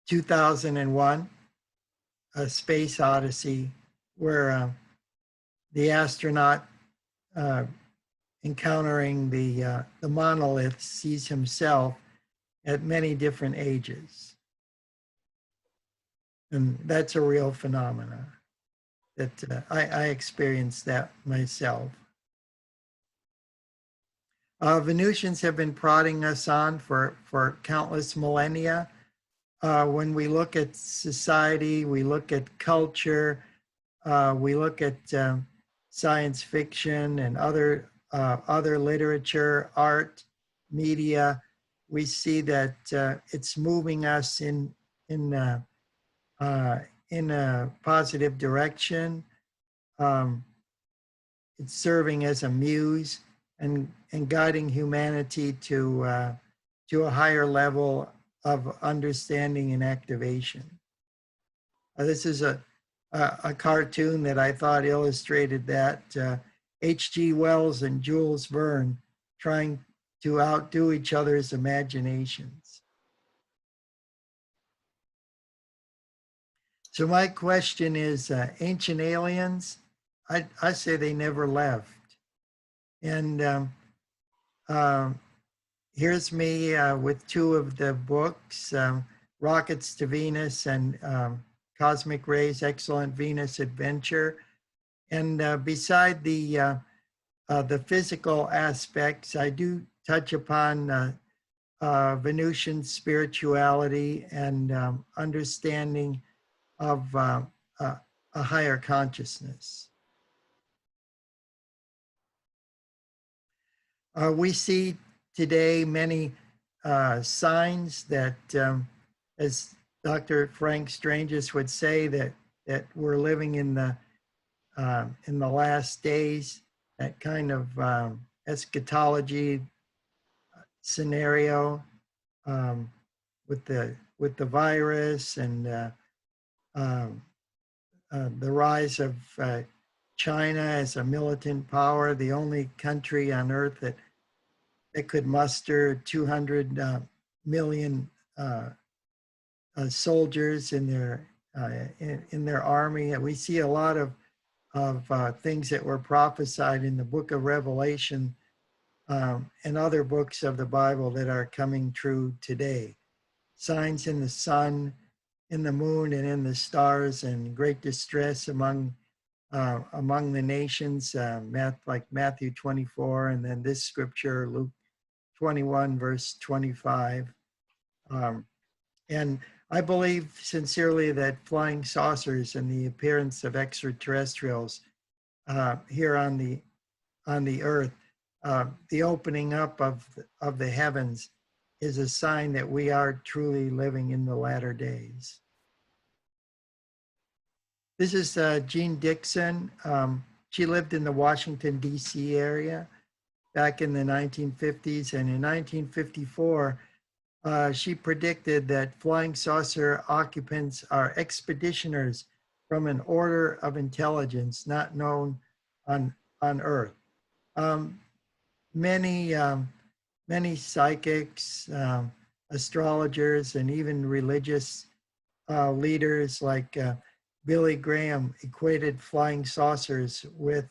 2001, A Space Odyssey, where the astronaut encountering the monolith sees himself at many different ages. And that's a real phenomenon that I experienced that myself. Venusians have been prodding us on for countless millennia. When we look at society, we look at culture, we look at science fiction and other literature, art, media, we see that it's moving us in a positive direction. It's serving as a muse and guiding humanity to a higher level of understanding and activation. This is a cartoon that I thought illustrated that. H.G. Wells and Jules Verne trying to outdo each other's imaginations. So my question is, ancient aliens, I say they never left. And here's me with two of the books, Rockets to Venus and Cosmic Rays, Excellent Venus Adventure. And beside the physical aspects, I do touch upon Venusian spirituality and understanding of a higher consciousness. We see today many signs that, as Dr. Frank Stranges would say, that we're living in the last days, that kind of eschatology scenario with the virus and the rise of China as a militant power, the only country on earth that could muster 200 million soldiers in their army. And we see a lot of things that were prophesied in the book of Revelation and other books of the Bible that are coming true today. Signs in the sun, in the moon, and in the stars, and great distress among the nations, like Matthew 24, and then this scripture, Luke 21, verse 25. And I believe sincerely that flying saucers and the appearance of extraterrestrials here on the earth, the opening up of the heavens, is a sign that we are truly living in the latter days. This is Jean Dixon. She lived in the Washington, D.C. area back in the 1950s. And in 1954, she predicted that flying saucer occupants are expeditioners from an order of intelligence not known on Earth. Many psychics, astrologers, and even religious leaders like Billy Graham equated flying saucers with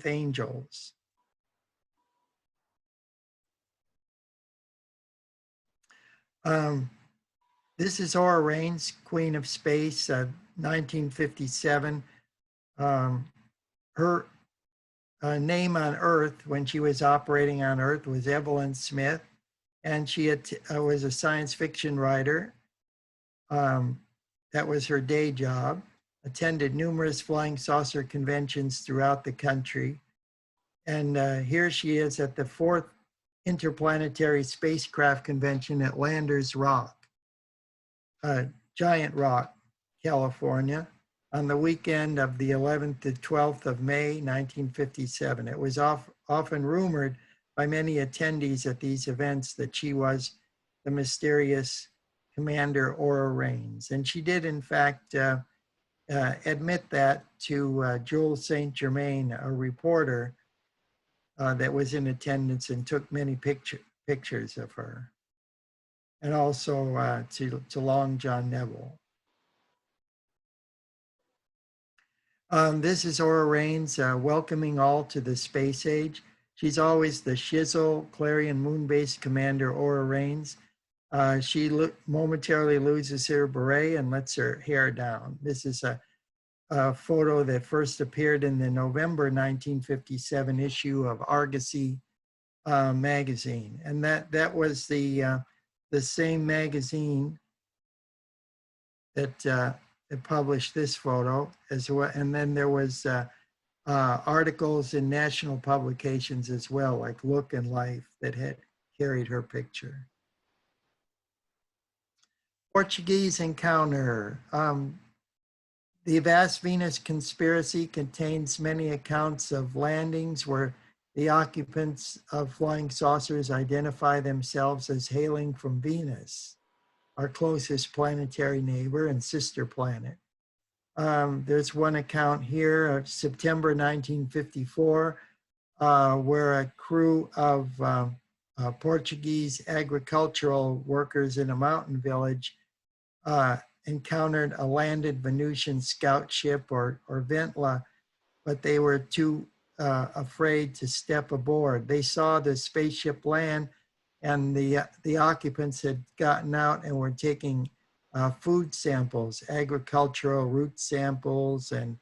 angels. This is Aura Raines, Queen of Space, 1957. Her name on Earth when she was operating on Earth was Evelyn Smith, and she was a science fiction writer. That was her day job. Attended numerous flying saucer conventions throughout the country. And here she is at the 4th Interplanetary Spacecraft Convention at Landers Rock, Giant Rock, California. on the weekend of the 11th to 12th of May, 1957. It was often rumored by many attendees at these events that she was the mysterious Commander Aura Raines. And she did, in fact, admit that to Jules St. Germain, a reporter that was in attendance and took many pictures of her. And also to Long John Neville. This is Aura Raines welcoming all to the space age. She's always the Shizzle Clarion Moon-based Commander Aura Raines. She momentarily loses her beret and lets her hair down. This is a photo that first appeared in the November 1957 issue of Argosy magazine. And that was the same magazine that published this photo as well. And then there was articles in national publications as well, like Look and Life, that had carried her picture. Portuguese encounter. The Vast Venus Conspiracy contains many accounts of landings where the occupants of flying saucers identify themselves as hailing from Venus, our closest planetary neighbor and sister planet. There's one account here of September 1954, where a crew of Portuguese agricultural workers in a mountain village encountered a landed Venusian scout ship or Ventla, but they were too afraid to step aboard. They saw the spaceship land, and the occupants had gotten out and were taking food samples, agricultural root samples, and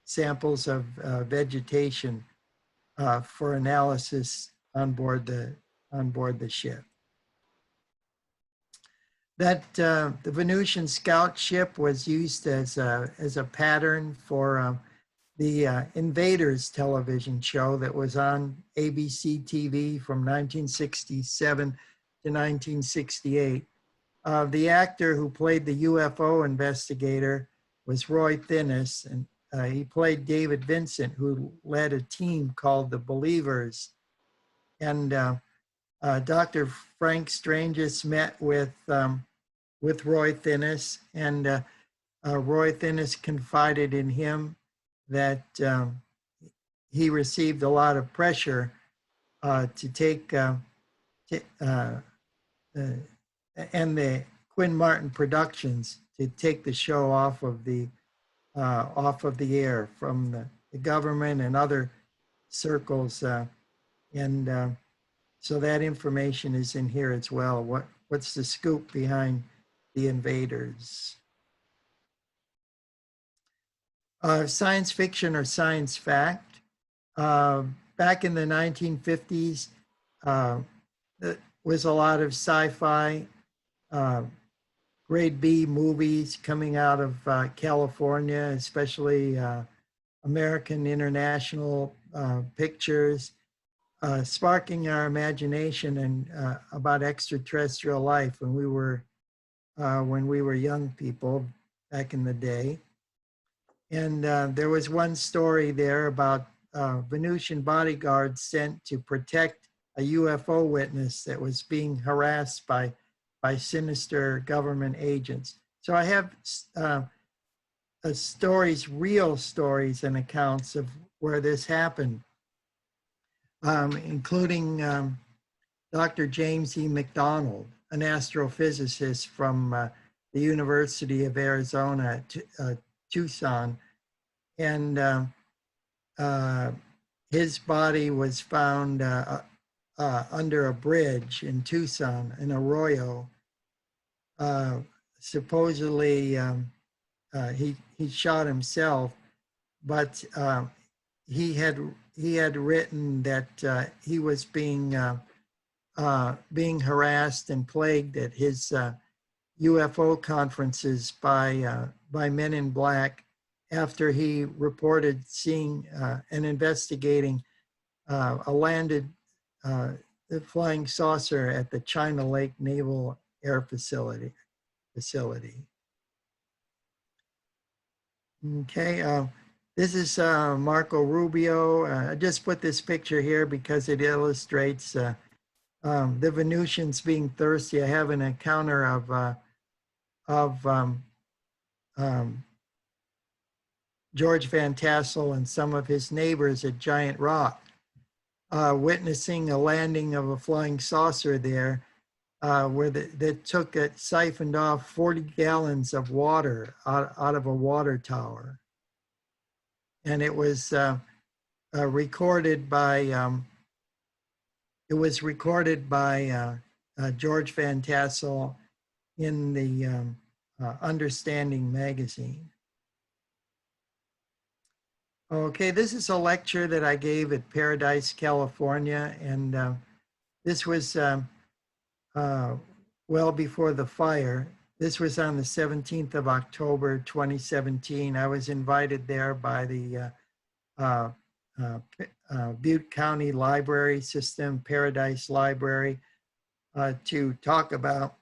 samples of vegetation for analysis on board the ship. That the Venusian scout ship was used as a pattern for the Invaders television show that was on ABC TV from 1967 to 1968. The actor who played the UFO investigator was Roy Thinnis, and he played David Vincent, who led a team called the Believers. And Dr. Frank Stranges met with Roy Thinnis, and Roy Thinnis confided in him that he received a lot of pressure to take, and the Quinn Martin Productions to take the show off of the air from the government and other circles, and so that information is in here as well. What's the scoop behind the Invaders? Science fiction or science fact. Back in the 1950s, there was a lot of sci-fi grade B movies coming out of California, especially American International Pictures, sparking our imagination and about extraterrestrial life when we were young people back in the day. And there was one story there about Venusian bodyguards sent to protect a UFO witness that was being harassed by sinister government agents. So I have stories, real stories and accounts of where this happened, including Dr. James E. McDonald, an astrophysicist from the University of Arizona at Tucson. And his body was found under a bridge in Tucson, in Arroyo. Supposedly, he shot himself, but he had written that he was being harassed and plagued at his UFO conferences by men in black after he reported seeing and investigating a landed flying saucer at the China Lake Naval Air Facility. Okay, this is Marco Rubio. I just put this picture here because it illustrates the Venusians being thirsty. I have an encounter of George Van Tassel and some of his neighbors at Giant Rock, witnessing a landing of a flying saucer there, where it siphoned off 40 gallons of water out of a water tower. And it was recorded by George Van Tassel in the Understanding magazine. Okay, this is a lecture that I gave at Paradise, California, and this was well before the fire. This was on the 17th of October, 2017. I was invited there by the Butte County Library System, Paradise Library, to talk about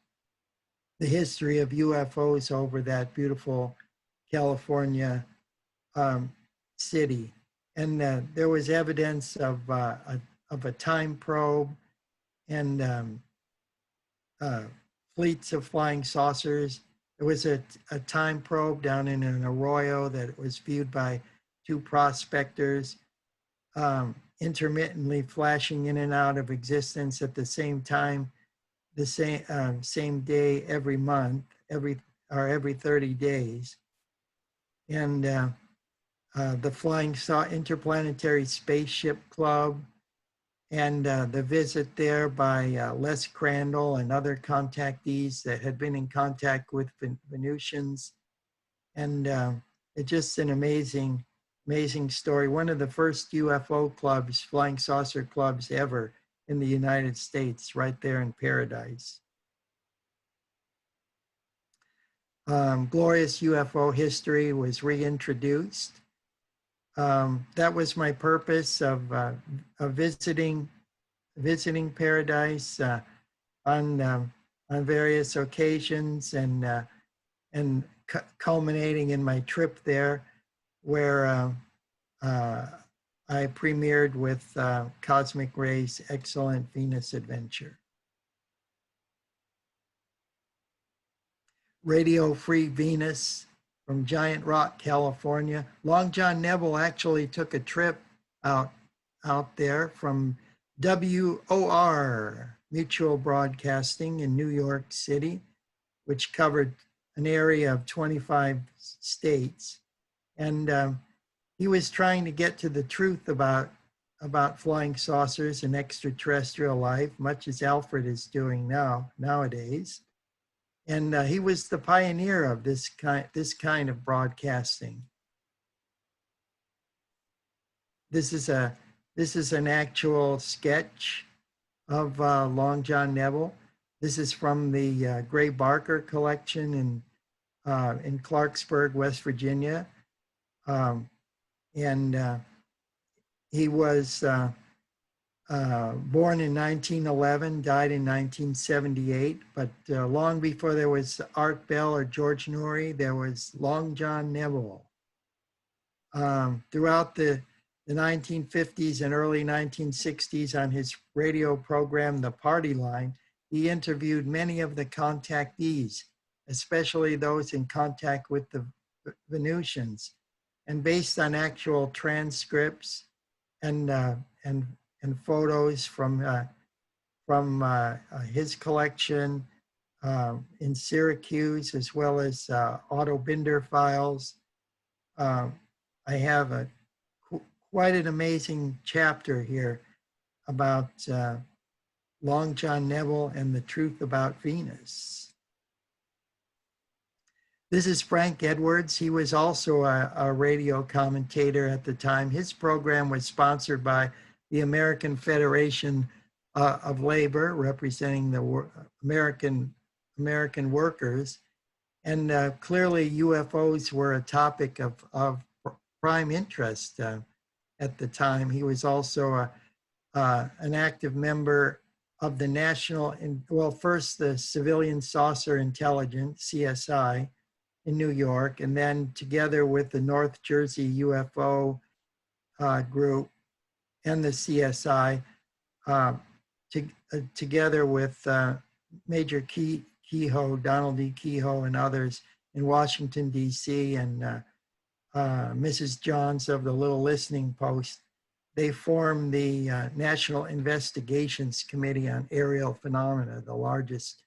the history of UFOs over that beautiful California city. And there was evidence of a time probe and fleets of flying saucers. There was a time probe down in an arroyo that was viewed by two prospectors, intermittently flashing in and out of existence at the same time, the same day every month, every 30 days. And the Interplanetary Spaceship Club, and the visit there by Les Crandall and other contactees that had been in contact with Venusians. And it's just an amazing story. One of the first UFO clubs, flying saucer clubs ever in the United States, right there in Paradise. Glorious UFO history was reintroduced. That was my purpose of visiting Paradise on various occasions, and culminating in my trip there, where I premiered with Cosmic Ray's excellent Venus adventure. Radio Free Venus from Giant Rock, California. Long John Neville actually took a trip out there from WOR, Mutual Broadcasting in New York City, which covered an area of 25 states. And he was trying to get to the truth about flying saucers and extraterrestrial life, much as Alfred is doing nowadays. And he was the pioneer of this kind of broadcasting. This is an actual sketch of Long John Neville. This is from the Gray Barker collection in Clarksburg, West Virginia. He was born in 1911, died in 1978, but long before there was Art Bell or George Noory, there was Long John Neville. Throughout the 1950s and early 1960s, on his radio program, The Party Line, he interviewed many of the contactees, especially those in contact with the Venusians. And based on actual transcripts and photos from his collection in Syracuse, as well as Otto Binder files, I have quite an amazing chapter here about Long John Neville and the truth about Venus. This is Frank Edwards. He was also a radio commentator at the time. His program was sponsored by the American Federation of Labor, representing the American workers. And clearly UFOs were a topic of prime interest at the time. He was also an active member of the first the Civilian Saucer Intelligence, CSI, in New York, and then together with the North Jersey UFO group and the CSI, together with Major Kehoe, Donald E. Kehoe, and others in Washington, D.C., and Mrs. Johns of the Little Listening Post, they formed the National Investigations Committee on Aerial Phenomena, the largest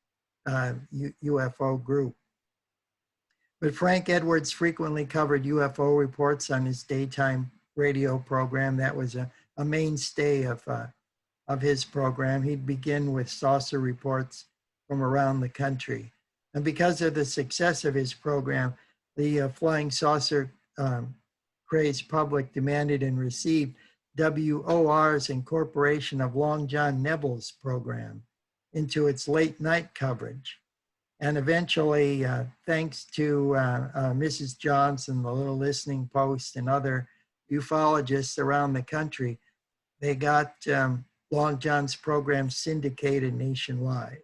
UFO group. But Frank Edwards frequently covered UFO reports on his daytime radio program. That was a mainstay of his program. He'd begin with saucer reports from around the country. And because of the success of his program, the flying saucer crazed public demanded and received WOR's incorporation of Long John Nebel's program into its late night coverage. And eventually, thanks to Mrs. Johnson, the Little Listening Post, and other ufologists around the country, they got Long John's program syndicated nationwide.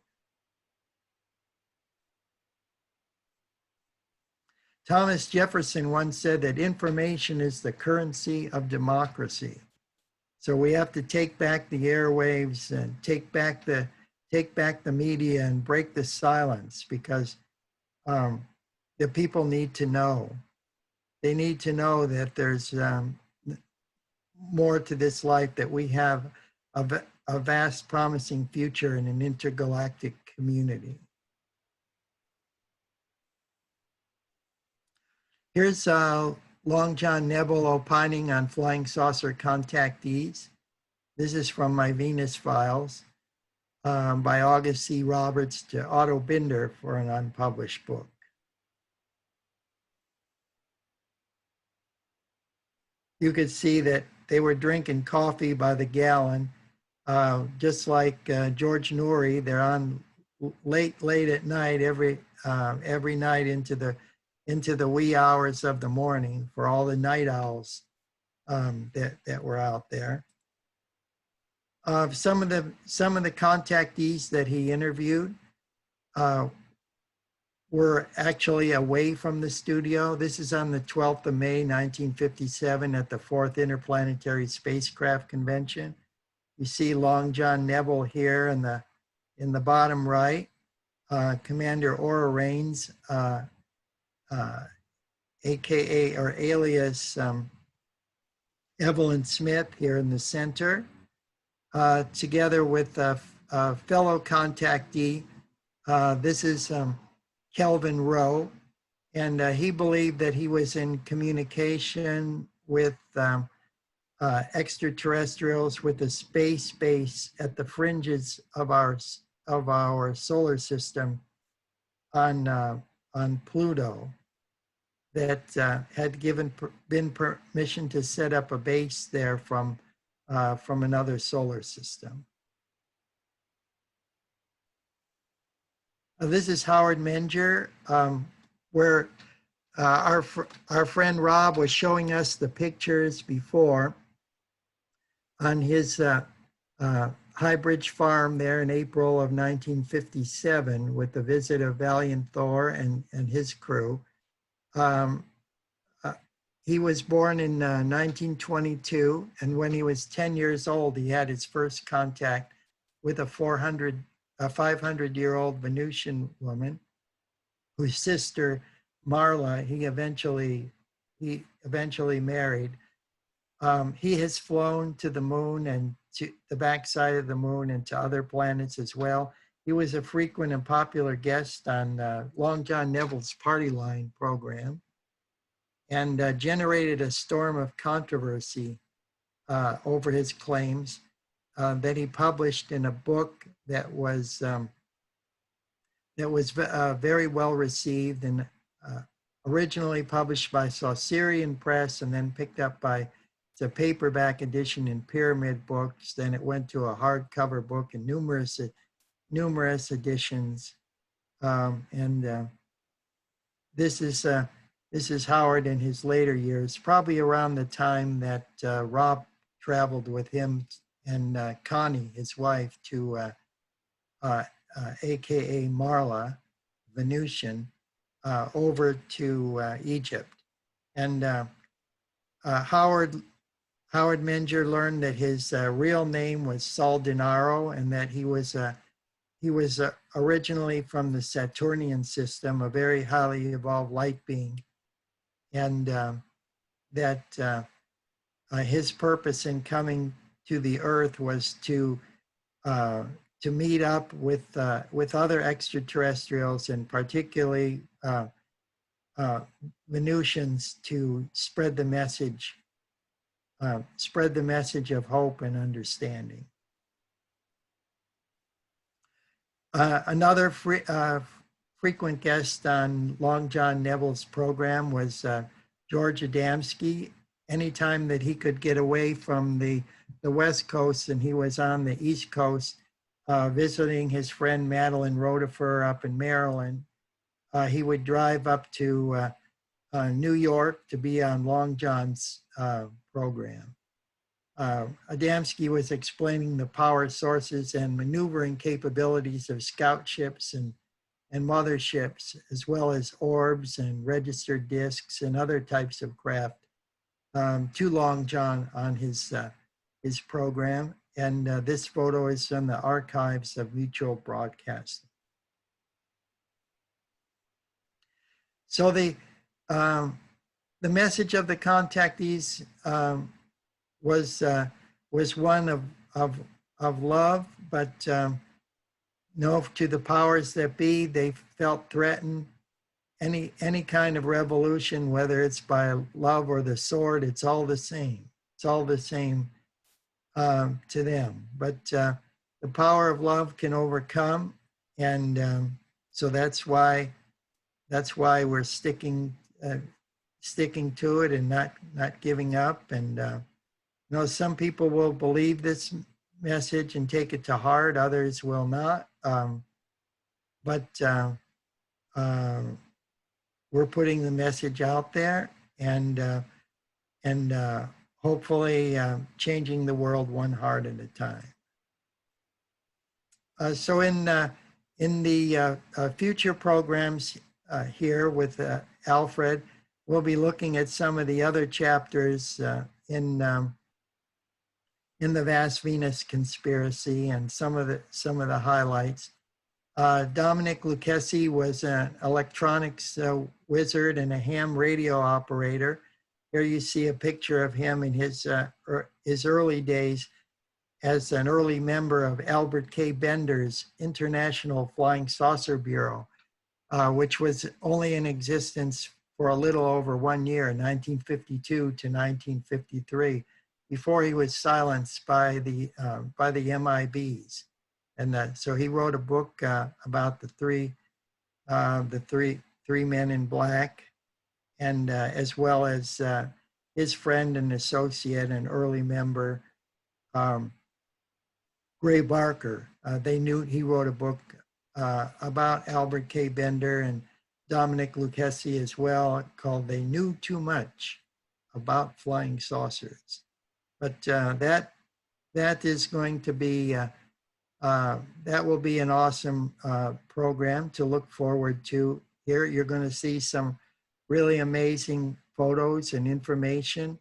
Thomas Jefferson once said that information is the currency of democracy. So we have to take back the airwaves and take back the media and break the silence, because the people need to know. They need to know that there's more to this life, that we have a vast promising future in an intergalactic community. Here's Long John Nebel opining on flying saucer contactees. This is from my Venus files by August C. Roberts to Otto Binder for an unpublished book. You could see that they were drinking coffee by the gallon, just like George Noory. They're on late at night every night into the wee hours of the morning for all the night owls that were out there. Some of the contactees that he interviewed were actually away from the studio. This is on the 12th of May, 1957 at the 4th Interplanetary Spacecraft Convention. You see Long John Nebel here in the bottom right, Commander Ora Raines, AKA or alias Evelyn Smith here in the center, together with a fellow contactee. This is Kelvin Rowe, and he believed that he was in communication with extraterrestrials with a space base at the fringes of our solar system on Pluto, that had been permission to set up a base there from another solar system. This is Howard Menger, where our friend Rob was showing us the pictures before on his High Bridge farm there in April of 1957 with the visit of Valiant Thor and his crew. He was born in 1922, and when he was 10 years old, he had his first contact with a 500-year-old Venusian woman, whose sister Marla he eventually married. He has flown to the moon and to the backside of the moon and to other planets as well. He was a frequent and popular guest on Long John Nebel's Party Line program, and generated a storm of controversy over his claims that he published in a book that was very well received, and originally published by Saucerian Press and then picked up by the paperback edition in Pyramid Books. Then it went to a hardcover book in numerous editions. This is Howard in his later years, probably around the time that Rob traveled with him and Connie, his wife, to AKA Marla, Venusian, over to Egypt. And Howard Menger learned that his real name was Saldinaro, and that he was originally from the Saturnian system, a very highly evolved light being, and that his purpose in coming to the Earth was to meet up with other extraterrestrials, and particularly Venusians, to spread the message of hope and understanding. Another frequent guest on Long John Neville's program was George Adamski. Anytime that he could get away from the West Coast and he was on the East Coast visiting his friend Madeline Rotifer up in Maryland, he would drive up to New York to be on Long John's program. Adamski was explaining the power sources and maneuvering capabilities of scout ships and motherships, as well as orbs and registered discs and other types of craft, to Long John on his program. And this photo is from the archives of Mutual Broadcasting. So the message of the contactees was one of love, but no, to the powers that be, they felt threatened. Any kind of revolution, whether it's by love or the sword, it's all the same. It's all the same to them. But the power of love can overcome, and so that's why we're sticking to it and not giving up. And you know, some people will believe this message and take it to heart, others will not. But we're putting the message out there, and hopefully changing the world one heart at a time. So in the future programs here with Alfred, we'll be looking at some of the other chapters in the Vast Venus Conspiracy and some of the highlights. Dominic Lucchesi was an electronics wizard and a ham radio operator. Here you see a picture of him in his early days as an early member of Albert K. Bender's International Flying Saucer Bureau, which was only in existence for a little over 1 year, 1952 to 1953, before he was silenced by the MIBs. And so he wrote a book about the three men in black, and as well as his friend and associate and early member, Gray Barker. He wrote a book about Albert K. Bender and Dominic Lucchesi as well, called They Knew Too Much About Flying Saucers. But that is going to be that will be an awesome program to look forward to. Here you're going to see some really amazing photos and information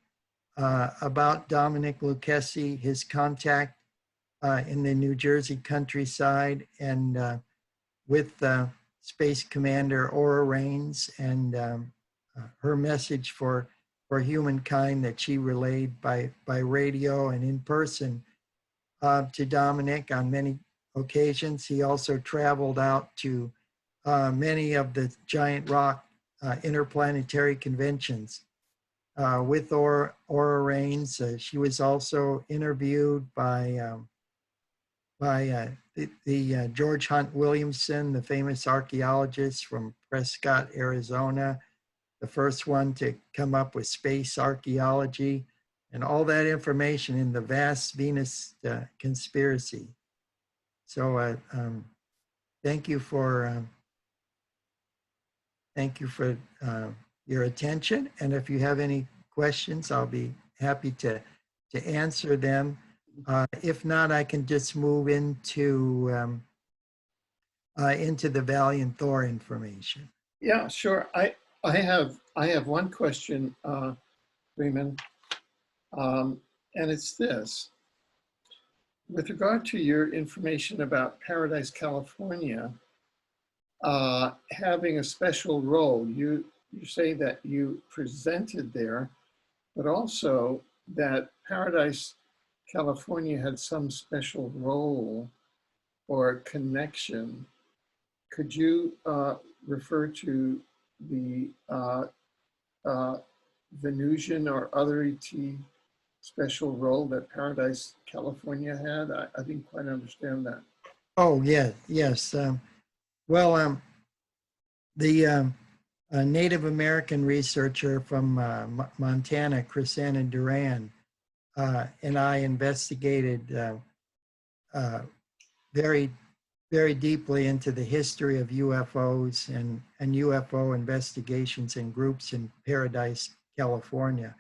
about Dominic Lucchesi, his contact in the New Jersey countryside, and with Space Commander Aura Raines, and her message for humankind that she relayed by radio and in person to Dominic on many occasions. He also traveled out to many of the giant rock interplanetary conventions with Aura Raines. She was also interviewed by the George Hunt Williamson, the famous archaeologist from Prescott, Arizona, the first one to come up with space archaeology, and all that information in the Vast Venus Conspiracy. So thank you for your attention. And if you have any questions, I'll be happy to answer them. If not, I can just move into the Valiant Thor information. Yeah, sure. I have one question, Raymond, and it's this. With regard to your information about Paradise, California, having a special role, you say that you presented there, but also that Paradise, California had some special role or connection. Could you refer to the Venusian or other ET special role that Paradise, California had? I didn't quite understand that. Oh, yeah, yes. Well, a Native American researcher from Montana, Chrisanna Duran, and I investigated very, very deeply into the history of UFOs and UFO investigations and groups in Paradise, California.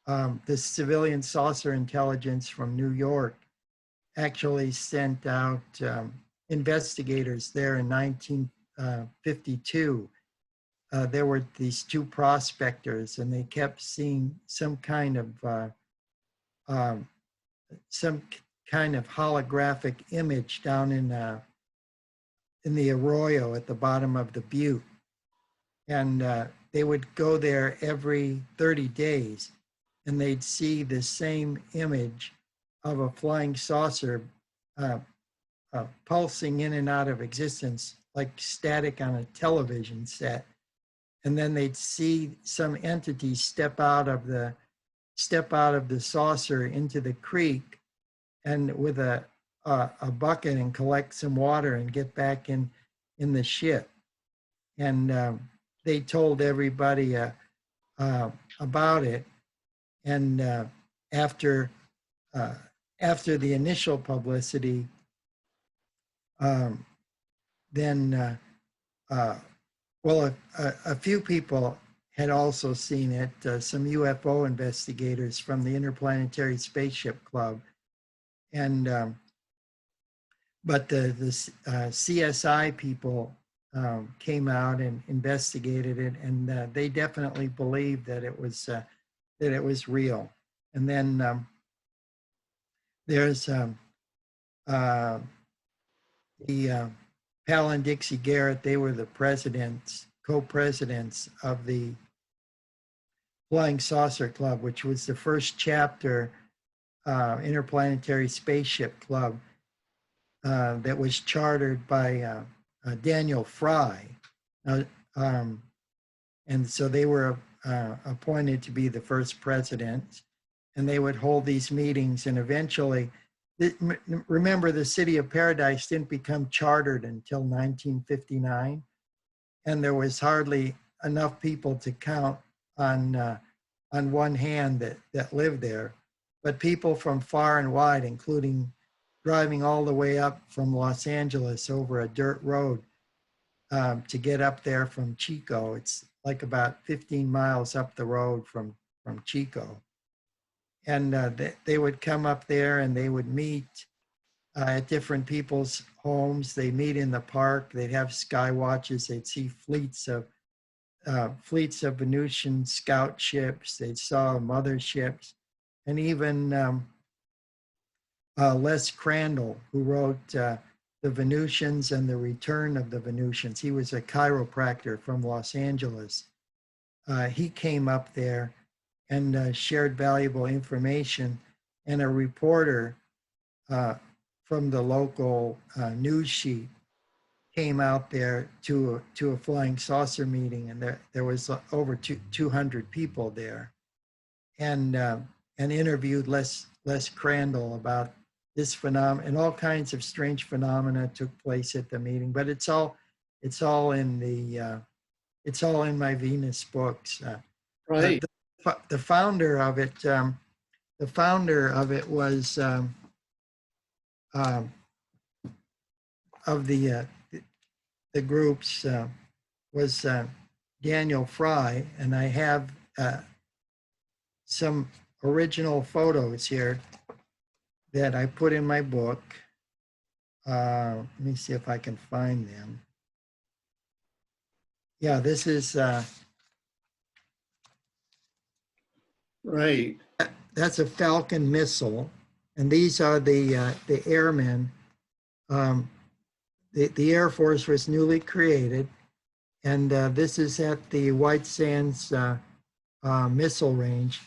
The civilian saucer intelligence from New York actually sent out investigators there in 1952. There were these two prospectors, and they kept seeing some kind of holographic image down in the arroyo at the bottom of the butte, and they would go there every 30 days, and they'd see the same image of a flying saucer pulsing in and out of existence like static on a television set. And then they'd see some entity step out of the saucer into the creek, and with a bucket, and collect some water and get back in the ship. And they told everybody about it. And after the initial publicity, then well, a few people had also seen it, some UFO investigators from the Interplanetary Spaceship Club. And but the CSI people came out and investigated it, and they definitely believed that it was real. And then there's the Pal and Dixie Garrett. They were the co-presidents of the Flying Saucer Club, which was the first chapter Interplanetary Spaceship Club that was chartered by Daniel Fry. And so they were appointed to be the first president, and they would hold these meetings, and eventually, remember, the city of Paradise didn't become chartered until 1959, and there was hardly enough people to count on one hand that lived there. But people from far and wide, including driving all the way up from Los Angeles over a dirt road to get up there from Chico. It's like about 15 miles up the road from Chico. And they would come up there, and they would meet at different people's homes. They meet in the park. They'd have sky watches. They'd see fleets of Venusian scout ships. They saw motherships, and even Les Crandall, who wrote The Venusians and the Return of the Venusians. He was a chiropractor from Los Angeles. He came up there and shared valuable information, and a reporter from the local news sheet came out there to a flying saucer meeting, and there was over 200 people there, and interviewed Les Crandall about this phenomenon, and all kinds of strange phenomena took place at the meeting. But it's all in my Venus books. Right. The founder of it was of the groups was Daniel Fry, and I have some original photos here that I put in my book. Let me see if I can find them. Yeah, this is, Right. that's a Falcon missile. And these are the airmen. Um, the Air Force was newly created. And this is at the White Sands missile range.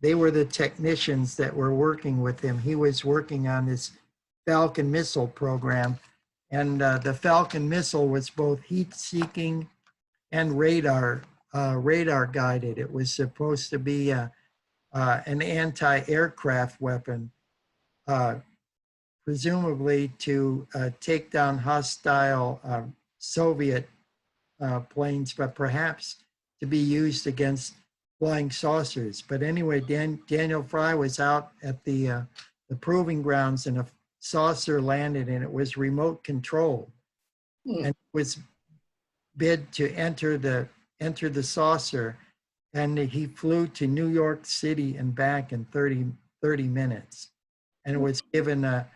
They were the technicians that were working with him. He was working on this Falcon missile program. And the Falcon missile was both heat-seeking and radar guided. It was supposed to be an anti-aircraft weapon, uh, presumably to take down hostile Soviet planes, but perhaps to be used against flying saucers. But anyway, Daniel Fry was out at the proving grounds and a saucer landed and it was remote controlled and was bid to enter the saucer, and he flew to New York City and back in 30 minutes and was given a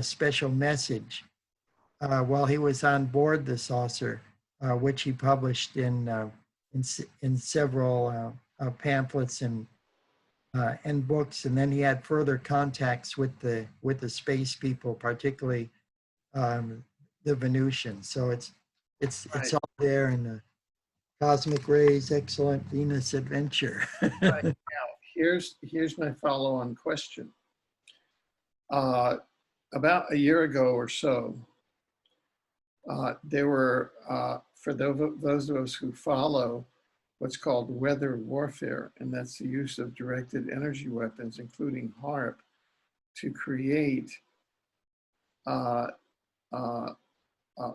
special message while he was on board the saucer, which he published in several pamphlets and books. And then he had further contacts with the space people, particularly the Venusians. So it's all there in the Cosmic Rays, Excellent Venus Adventure. Right. Now, here's my follow-on question. About a year ago or so, there were, for those of us who follow what's called weather warfare, and that's the use of directed energy weapons, including HARP, to create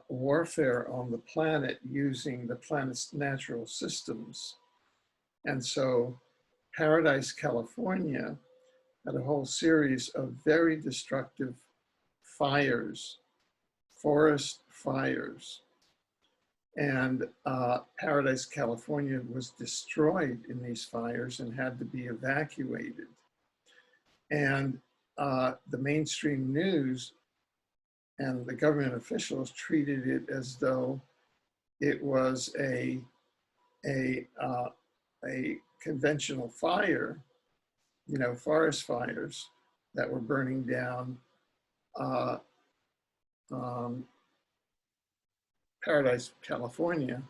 warfare on the planet using the planet's natural systems. And so Paradise, California had a whole series of very destructive fires, forest fires. And Paradise, California was destroyed in these fires and had to be evacuated. And the mainstream news and the government officials treated it as though it was a conventional fire, you know, forest fires that were burning down Paradise, California,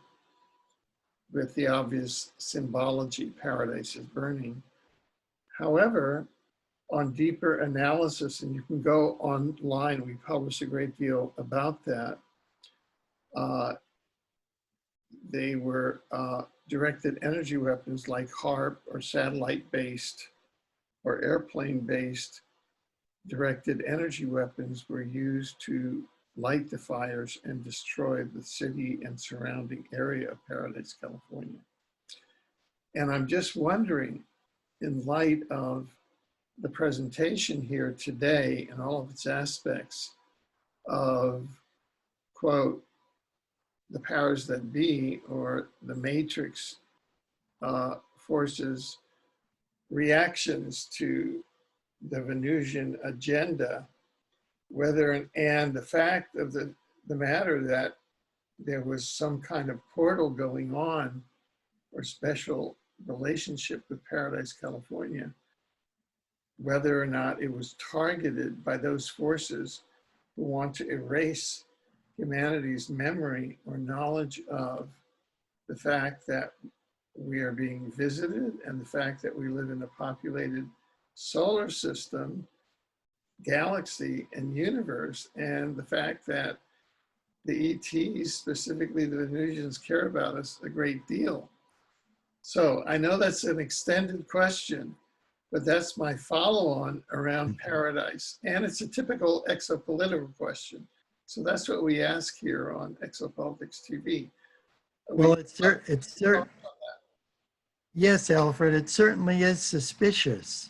with the obvious symbology, paradise is burning. However, on deeper analysis, and you can go online, we publish a great deal about that. They were directed energy weapons like HARP or satellite-based or airplane-based directed energy weapons were used to light the fires and destroy the city and surrounding area of Paradise, California. And I'm just wondering, in light of the presentation here today and all of its aspects of, quote, the powers that be or the matrix forces reactions to the Venusian agenda, whether, and the fact of the matter that there was some kind of portal going on or special relationship with Paradise, California, whether or not it was targeted by those forces who want to erase humanity's memory or knowledge of the fact that we are being visited and the fact that we live in a populated solar system, galaxy, and universe, and the fact that the ETs, specifically the Venusians, care about us a great deal. So I know that's an extended question, but that's my follow-on around paradise. And it's a typical exopolitical question. So that's what we ask here on Exopolitics TV. Well, yes, Alfred, it certainly is suspicious.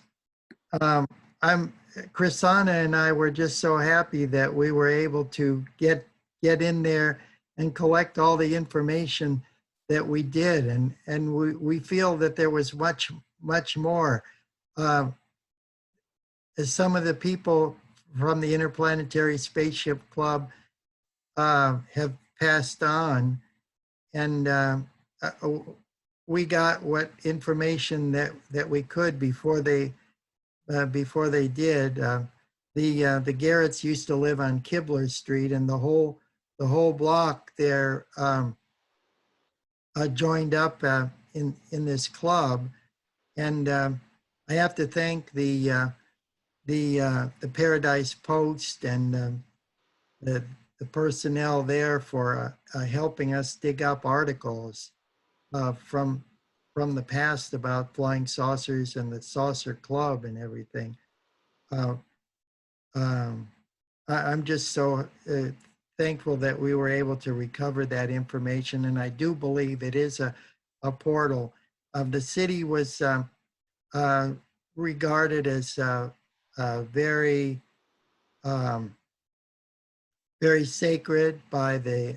Chrisana and I were just so happy that we were able to get in there and collect all the information that we did. And we feel that there was much more. As some of the people from the Interplanetary Spaceship Club have passed on, and uh, we got what information that we could before they did. The Garretts used to live on Kibler Street, and the whole block there joined up in this club. And I have to thank the Paradise Post and the personnel there for helping us dig up articles from the past about flying saucers and the Saucer Club and everything. I'm just so thankful that we were able to recover that information, and I do believe it is a portal. The city was regarded as very very sacred by the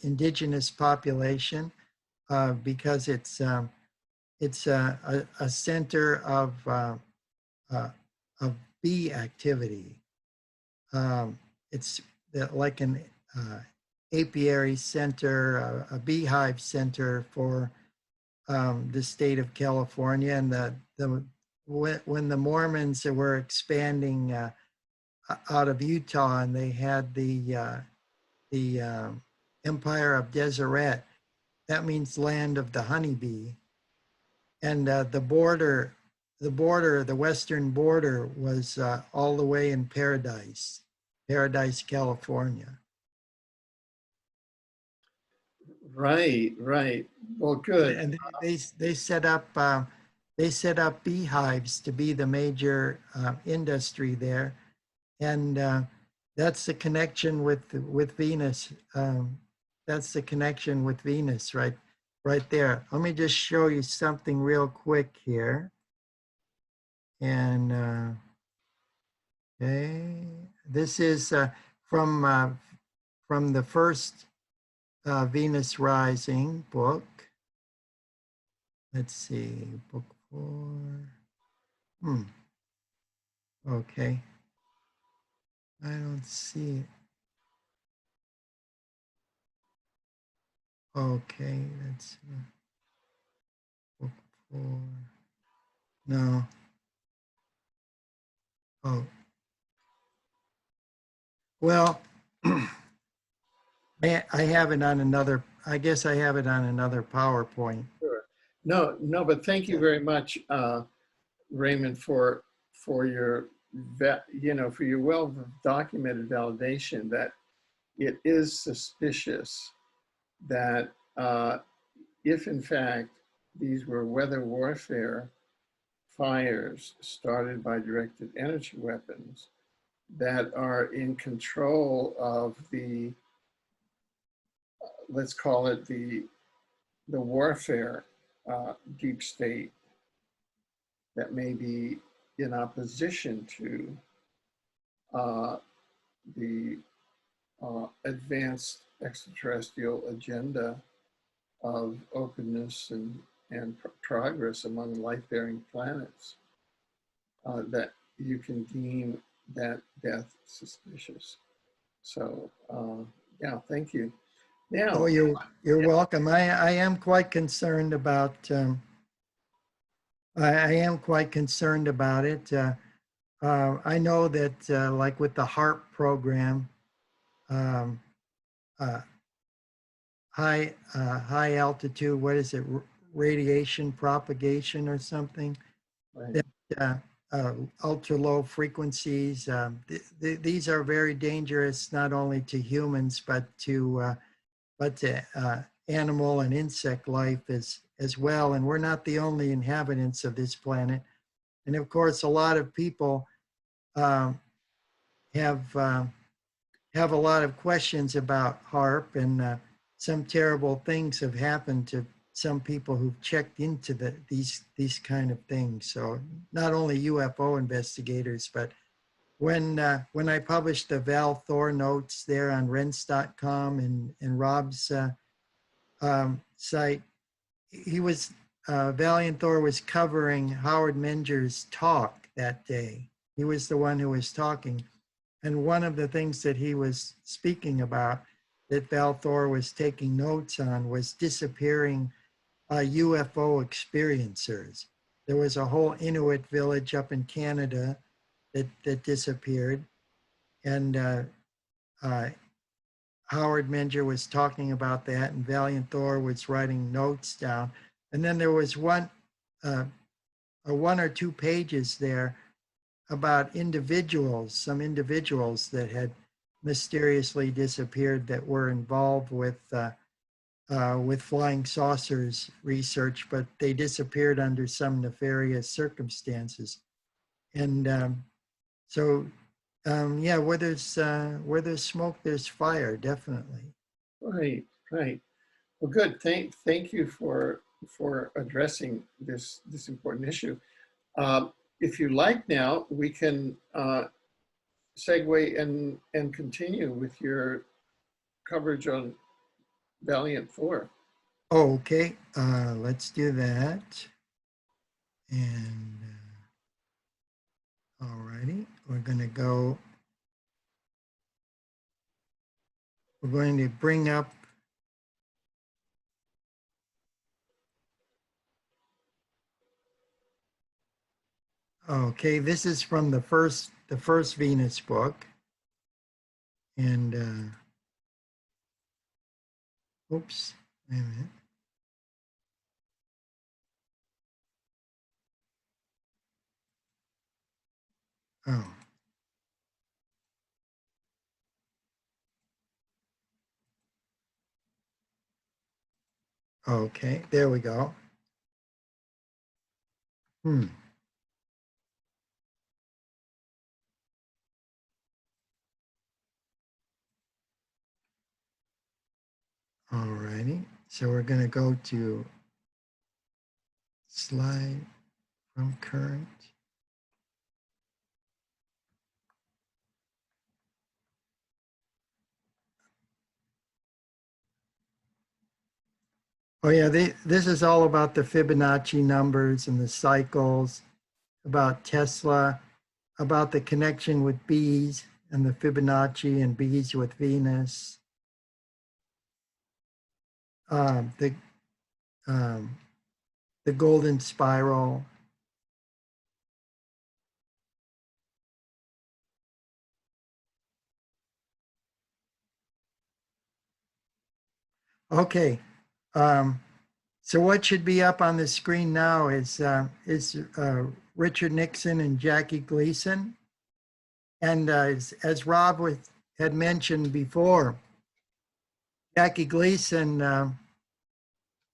indigenous population because it's a center of bee activity. It's like an apiary center, a beehive center for the state of California. And when the Mormons were expanding out of Utah, and they had the Empire of Deseret, that means land of the honeybee, and the western border was all the way in Paradise, California. Right, right. Well, good. And they set up beehives to be the major industry there, and that's the connection with Venus. That's the connection with Venus, right there. Let me just show you something real quick here. And okay, this is from the first Venus Rising book. Let's see, book 4. Okay, I don't see it. Okay, that's book 4. No. Oh, well, I have it on another, I guess I have it on another PowerPoint. Sure. No, but thank you very much, Raymond, for your for your well documented validation that it is suspicious that if in fact these were weather warfare fires started by directed energy weapons that are in control of the, let's call it the warfare deep state that may be in opposition to the advanced extraterrestrial agenda of openness and progress among life-bearing planets, that you can deem that death suspicious. So yeah, thank you. Now, Oh, you're welcome. I am quite concerned about I am quite concerned about it. I know that like with the HARP program, high altitude, what is it, radiation propagation or something, right. that ultra low frequencies. These are very dangerous, not only to humans, but to animal and insect life as well. And we're not the only inhabitants of this planet. And of course, a lot of people have a lot of questions about HARP, and some terrible things have happened to some people who've checked into these kind of things. So not only UFO investigators, but when I published the Val Thor notes there on Rense.com and Rob's site, he was Valiant Thor was covering Howard Menger's talk that day. He was the one who was talking, and one of the things that he was speaking about that Val Thor was taking notes on was disappearing UFO experiencers. There was a whole Inuit village up in Canada that disappeared. And Howard Menger was talking about that, and Valiant Thor was writing notes down. And then there was one or two pages there about individuals, some individuals that had mysteriously disappeared that were involved with flying saucers research, but they disappeared under some nefarious circumstances. And yeah, where there's smoke, there's fire, definitely. Right, right. Well, good. Thank you for addressing this important issue. If you like now, we can segue and continue with your coverage on Valiant Thor. Okay, let's do that. And all righty, we're going to bring up okay, this is from the first Venus book. And oops, wait a minute. Oh. Okay, there we go. All righty, so we're going to go to slide from current. Oh yeah, this is all about the Fibonacci numbers and the cycles, about Tesla, about the connection with bees and the Fibonacci and bees with Venus. The golden spiral. Okay, so what should be up on the screen now is Richard Nixon and Jackie Gleason. And as Rob had mentioned before, Jackie Gleason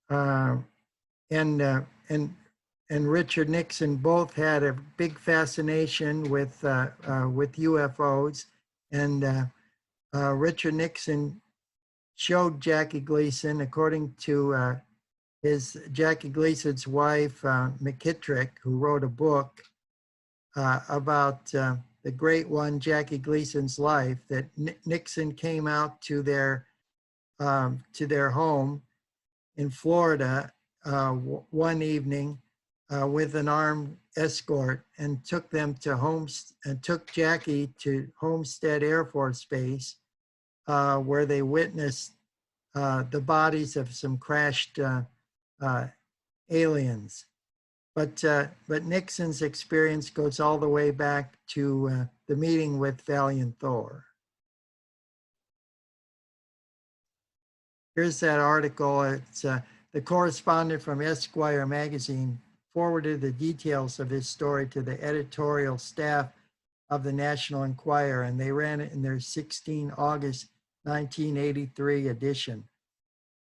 and Richard Nixon both had a big fascination with UFOs, and Richard Nixon showed Jackie Gleason, according to Jackie Gleason's wife, McKittrick, who wrote a book about the great one, Jackie Gleason's life, that Nixon came out to their home in Florida one evening with an armed escort and took Jackie to Homestead Air Force Base, where they witnessed the bodies of some crashed aliens. But Nixon's experience goes all the way back to the meeting with Valiant Thor. Here's that article. It's the correspondent from Esquire magazine forwarded the details of his story to the editorial staff of the National Enquirer, and they ran it in their 16 August 1983 edition,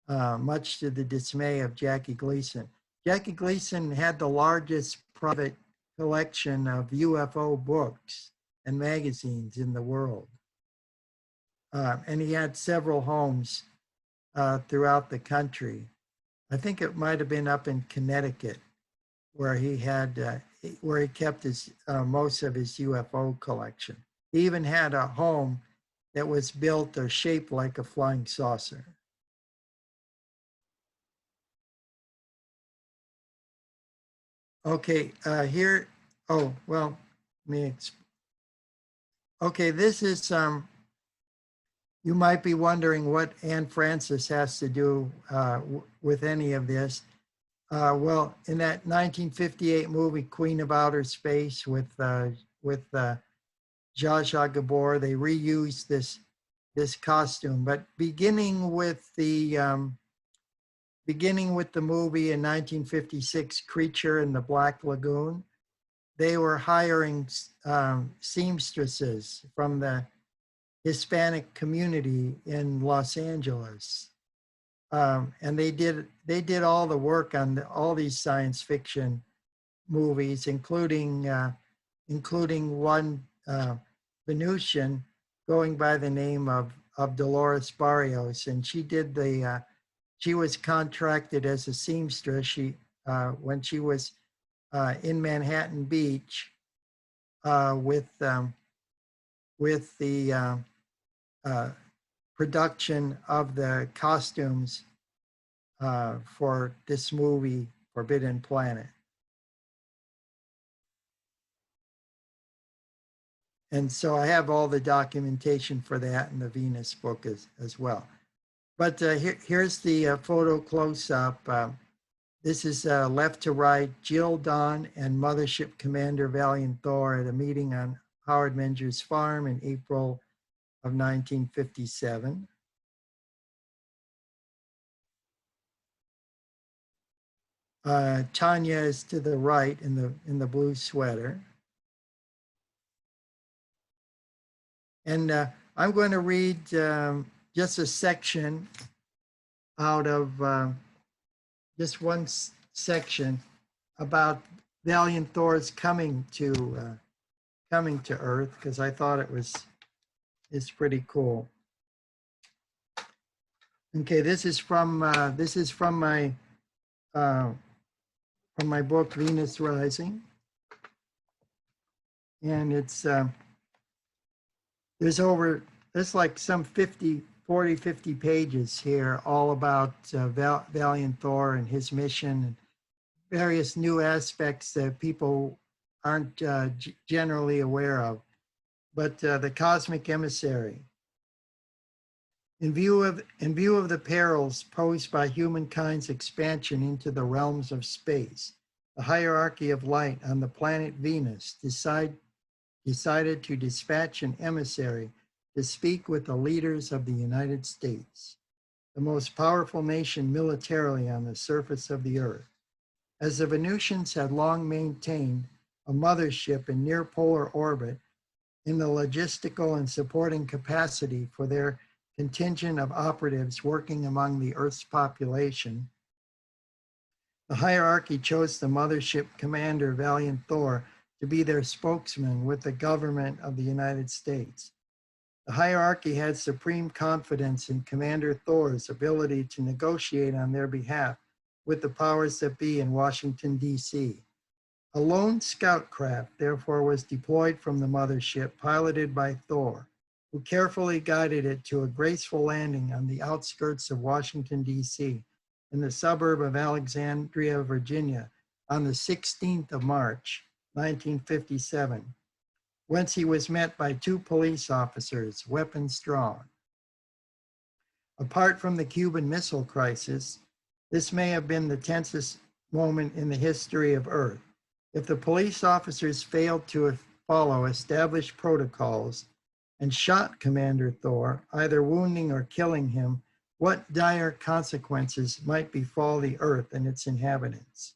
much to the dismay of Jackie Gleason. Jackie Gleason had the largest private collection of UFO books and magazines in the world. And he had several homes throughout the country. I think it might have been up in Connecticut, where he kept his most of his UFO collection. He even had a home that was built or shaped like a flying saucer. Okay, here. Oh well, okay. This is You might be wondering what Anne Francis has to do with any of this. Well, in that 1958 movie, Queen of Outer Space with Zsa Zsa Gabor, they reused this costume. But beginning with the movie in 1956, Creature in the Black Lagoon, they were hiring seamstresses from the Hispanic community in Los Angeles. And they did all the work on all these science fiction movies, including one Venusian going by the name of Dolores Barrios, and she was contracted as a seamstress. When she was in Manhattan Beach with the production of the costumes for this movie, Forbidden Planet. And so I have all the documentation for that in the Venus book as well. But here's the photo close-up. This is left to right, Jill, Dawn, and Mothership Commander Valiant Thor at a meeting on Howard Menger's farm in April of 1957. Tanya is to the right in the blue sweater. And I'm going to read just a section out of just one section about Valiant Thor's coming to Earth, because I thought it's pretty cool. Okay, this is from my book Venus Rising, and it's there's like some 50 pages here, all about Valiant Thor and his mission and various new aspects that people aren't generally aware of. But the cosmic emissary. In view of the perils posed by humankind's expansion into the realms of space, the hierarchy of light on the planet Venus decided to dispatch an emissary to speak with the leaders of the United States, the most powerful nation militarily on the surface of the Earth. As the Venusians had long maintained a mothership in near polar orbit in the logistical and supporting capacity for their contingent of operatives working among the Earth's population, the hierarchy chose the mothership commander Valiant Thor to be their spokesman with the government of the United States. The hierarchy had supreme confidence in Commander Thor's ability to negotiate on their behalf with the powers that be in Washington, D.C. A lone scout craft, therefore, was deployed from the mothership, piloted by Thor, who carefully guided it to a graceful landing on the outskirts of Washington, D.C., in the suburb of Alexandria, Virginia, on the 16th of March, 1957, whence he was met by 2 police officers, weapons drawn. Apart from the Cuban Missile Crisis, this may have been the tensest moment in the history of Earth. If the police officers failed to follow established protocols and shot Commander Thor, either wounding or killing him, what dire consequences might befall the Earth and its inhabitants?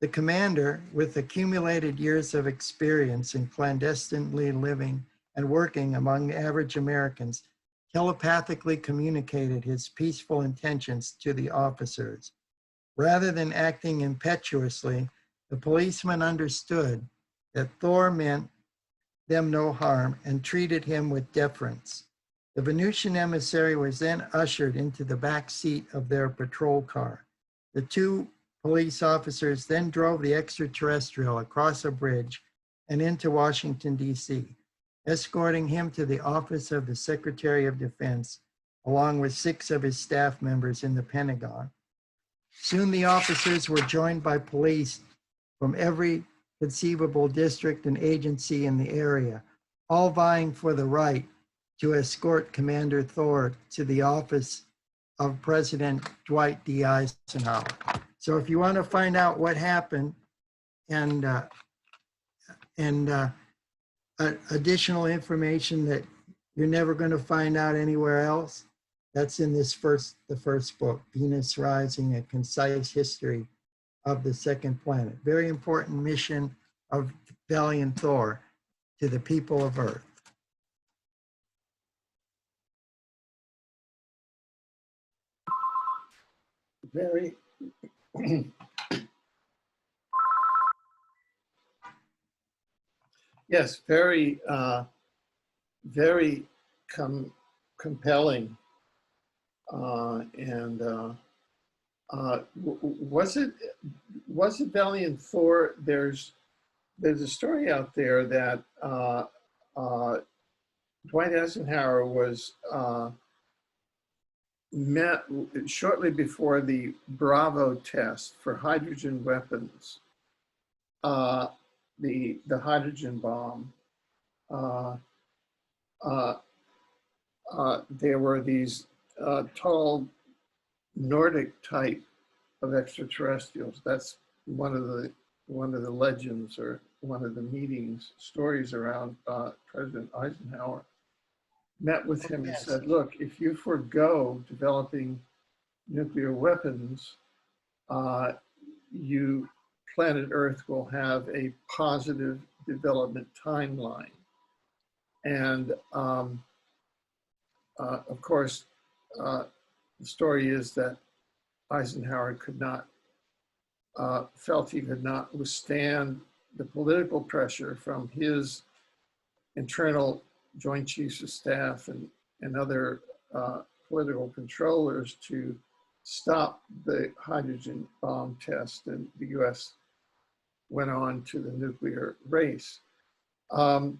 The commander, with accumulated years of experience in clandestinely living and working among average Americans, telepathically communicated his peaceful intentions to the officers. Rather than acting impetuously, the policeman understood that Thor meant them no harm and treated him with deference. The Venusian emissary was then ushered into the back seat of their patrol car. The 2 police officers then drove the extraterrestrial across a bridge and into Washington, D.C., escorting him to the office of the Secretary of Defense, along with 6 of his staff members in the Pentagon. Soon the officers were joined by police from every conceivable district and agency in the area, all vying for the right to escort Commander Thor to the office of President Dwight D. Eisenhower. So if you want to find out what happened and additional information that you're never going to find out anywhere else, that's in the first book, Venus Rising: A Concise History of the Second Planet. Very important mission of Valiant Thor to the people of Earth. Very, yes, very, very compelling. Was it Valiant Thor? There's a story out there that Dwight Eisenhower was met shortly before the Bravo test for hydrogen weapons, the hydrogen bomb. There were these tall Nordic type of extraterrestrials. That's one of the legends, or one of the meetings, stories around President Eisenhower. Met with him and said, look, if you forego developing nuclear weapons, planet Earth will have a positive development timeline. And of course, the story is that Eisenhower felt he could not withstand the political pressure from his internal Joint Chiefs of Staff and other political controllers to stop the hydrogen bomb test, and the US went on to the nuclear race. Are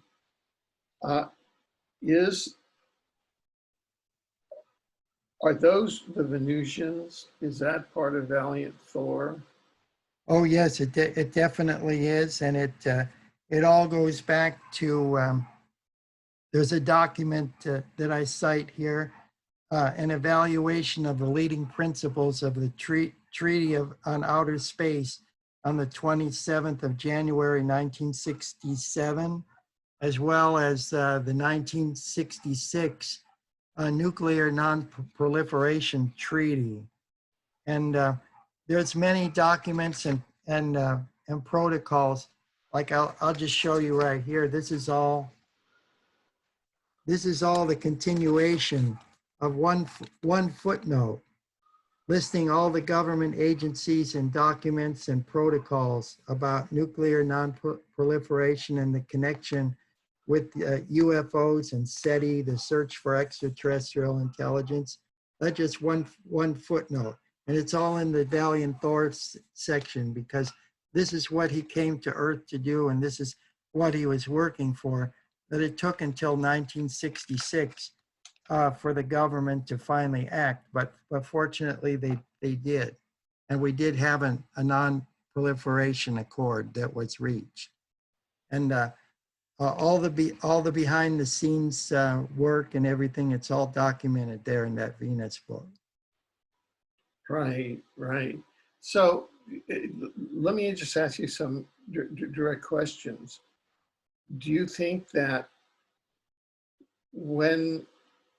those the Venusians? Is that part of Valiant Thor? Oh yes, it definitely is, and it all goes back to there's a document that I cite here, an evaluation of the leading principles of the Treaty on Outer Space on the 27th of January 1967, as well as the 1966 Nuclear Non-Proliferation Treaty. And there's many documents and protocols. Like I'll just show you right here. This is all the continuation of one footnote listing all the government agencies and documents and protocols about nuclear non-proliferation and the connection with UFOs and SETI, the search for extraterrestrial intelligence. That's just one footnote. And it's all in the Valiant Thor section, because this is what he came to Earth to do, and this is what he was working for. That it took until 1966 for the government to finally act, but fortunately they did, and we did have a non-proliferation accord that was reached, and all the behind the scenes work and everything, it's all documented there in that Venus book. Right. So let me just ask you some direct questions. Do you think that when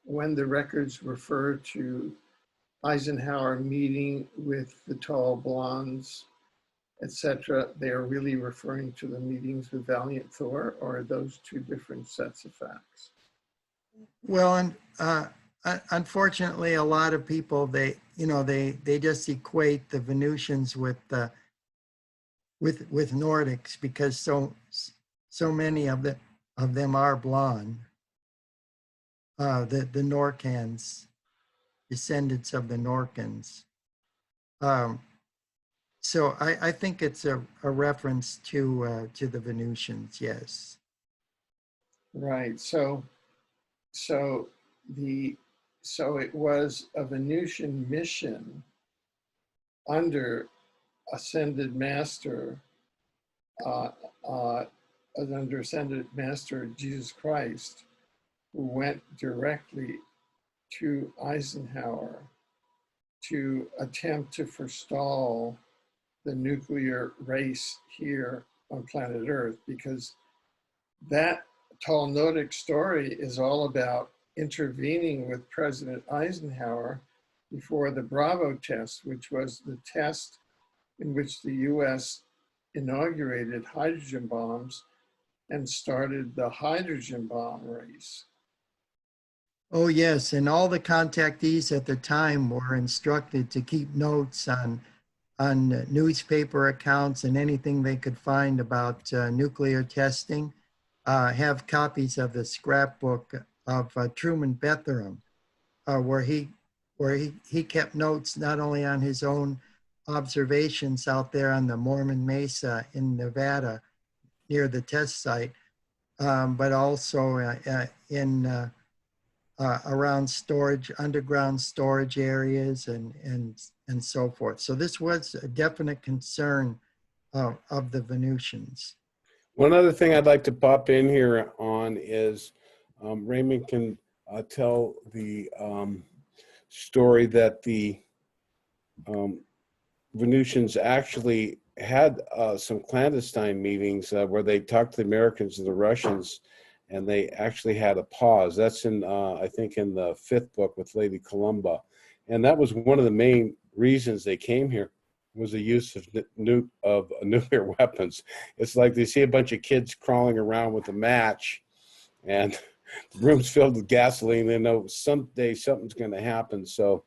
the records refer to Eisenhower meeting with the tall blondes, etc., they are really referring to the meetings with Valiant Thor, or are those two different sets of facts? Well, and unfortunately, a lot of people they just equate the Venusians with Nordics, because so many of them are blonde. The Norcans, descendants of the Norcans. So I think it's a reference to the Venusians, yes. Right. So it was a Venusian mission under Ascended Master, Jesus Christ, who went directly to Eisenhower to attempt to forestall the nuclear race here on planet Earth, because that Talmudic story is all about intervening with President Eisenhower before the Bravo test, which was the test in which the US inaugurated hydrogen bombs and started the hydrogen bomb race. Oh, yes. And all the contactees at the time were instructed to keep notes on newspaper accounts and anything they could find about nuclear testing. Have copies of the scrapbook of Truman Bethlehem, where he kept notes not only on his own observations out there on the Mormon Mesa in Nevada near the test site, but also in around storage, underground storage areas and so forth. So this was a definite concern of the Venusians. One other thing I'd like to pop in here on is Raymond can tell the story that the Venusians actually had some clandestine meetings where they talked to the Americans and the Russians, and they actually had a pause. That's in, I think, in the 5th book with Lady Columba. And that was one of the main reasons they came here, was the use of nuclear weapons. It's like they see a bunch of kids crawling around with a match, and the room's filled with gasoline. They know someday something's going to happen. So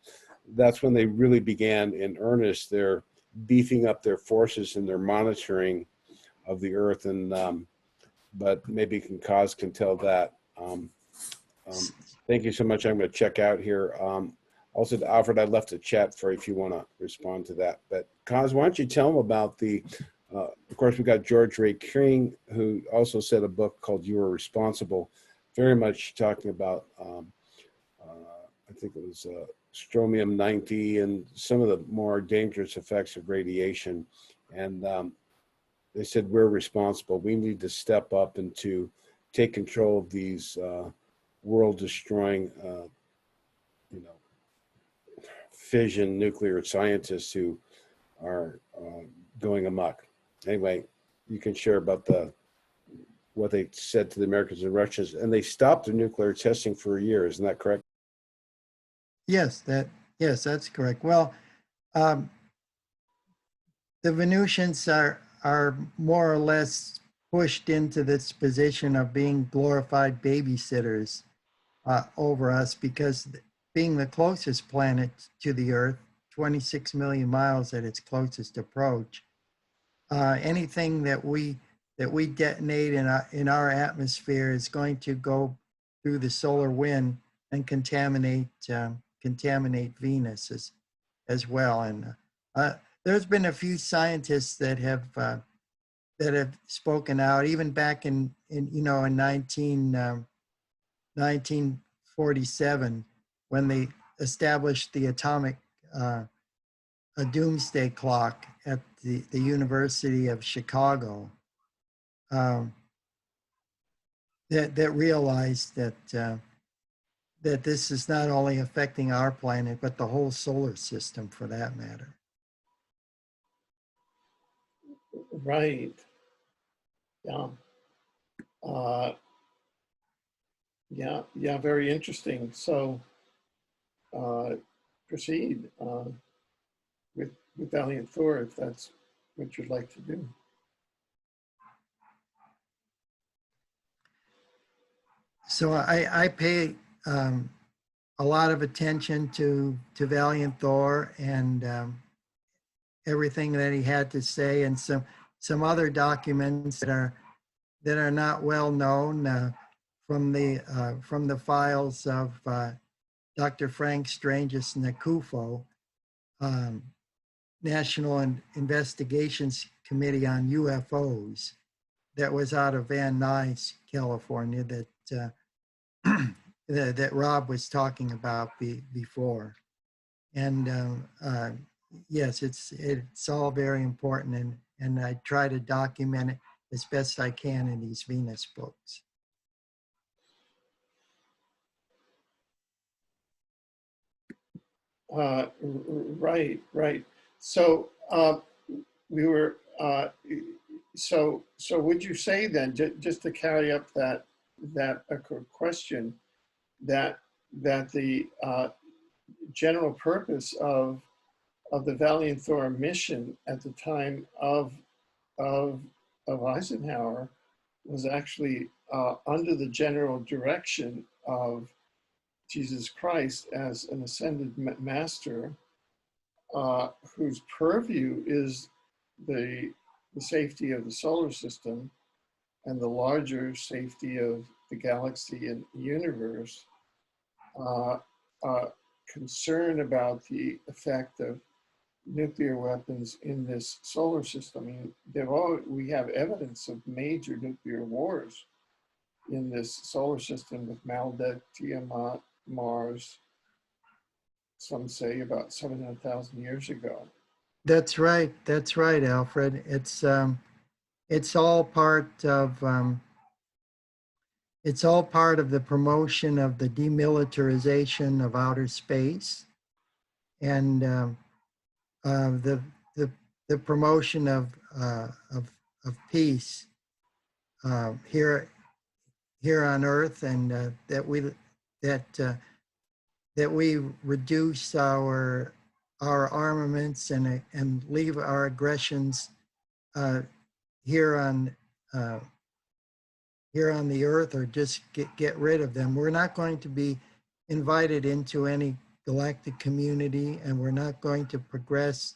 that's when they really began in earnest their beefing up their forces and their monitoring of the Earth. And but maybe Kaz can tell that. Thank you so much. I'm going to check out here. Also, to Alfred, I left a chat for if you want to respond to that. But Kaz, why don't you tell them about the, of course, we got George Ray King, who also said a book called You Are Responsible, very much talking about, I think it was strontium-90 and some of the more dangerous effects of radiation. And they said, we're responsible. We need to step up and to take control of these world-destroying, fission nuclear scientists who are going amok. Anyway, you can share about what they said to the Americans and Russians, and they stopped the nuclear testing for a year. Isn't that correct? Yes, that's correct. Well, the Venusians are more or less pushed into this position of being glorified babysitters over us, because being the closest planet to the Earth, 26 million miles at its closest approach, anything that we detonate in our atmosphere is going to go through the solar wind and contaminate Venus as well. And there's been a few scientists that have spoken out, even back in 1947, when they established the atomic a doomsday clock at the University of Chicago, that realized that this is not only affecting our planet, but the whole solar system for that matter. Right. Yeah. Yeah, very interesting. So proceed with Valiant Thor, if that's what you'd like to do. So I pay a lot of attention to Valiant Thor and everything that he had to say, and some other documents that are not well known from the files of Dr. Frank Strange's Nakufo, National Investigations Committee on UFOs, that was out of Van Nuys, California, that that Rob was talking about before. And yes, it's all very important, and I try to document it as best I can in these Venus books. Right, right. So we were, so would you say then, just to carry up that question, that the general purpose of the Valiant Thor mission at the time of Eisenhower was actually under the general direction of Jesus Christ as an ascended master, whose purview is the safety of the solar system and the larger safety of the galaxy and universe, uh, concern about the effect of nuclear weapons in this solar system. I mean, we have evidence of major nuclear wars in this solar system with Maldet, Tiamat, Mars, some say about 700,000 years ago. That's right. That's right, Alfred. It's all part of it's all part of the promotion of the demilitarization of outer space and the the the promotion of peace here on Earth, and that that we reduce our armaments and leave our aggressions uh, here on uh, here on the Earth, or just get rid of them. We're not going to be invited into any galactic community, and we're not going to progress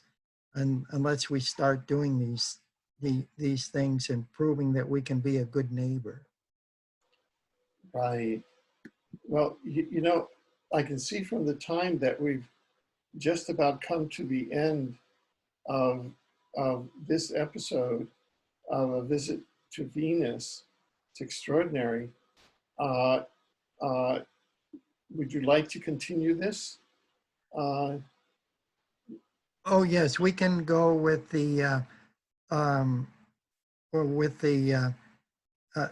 unless we start doing these things and proving that we can be a good neighbor. Right. Well, you know, I can see from the time that we've just about come to the end of this episode of A Visit to Venus. It's extraordinary. Uh, uh, would you like to continue this? Oh yes, we can go with um,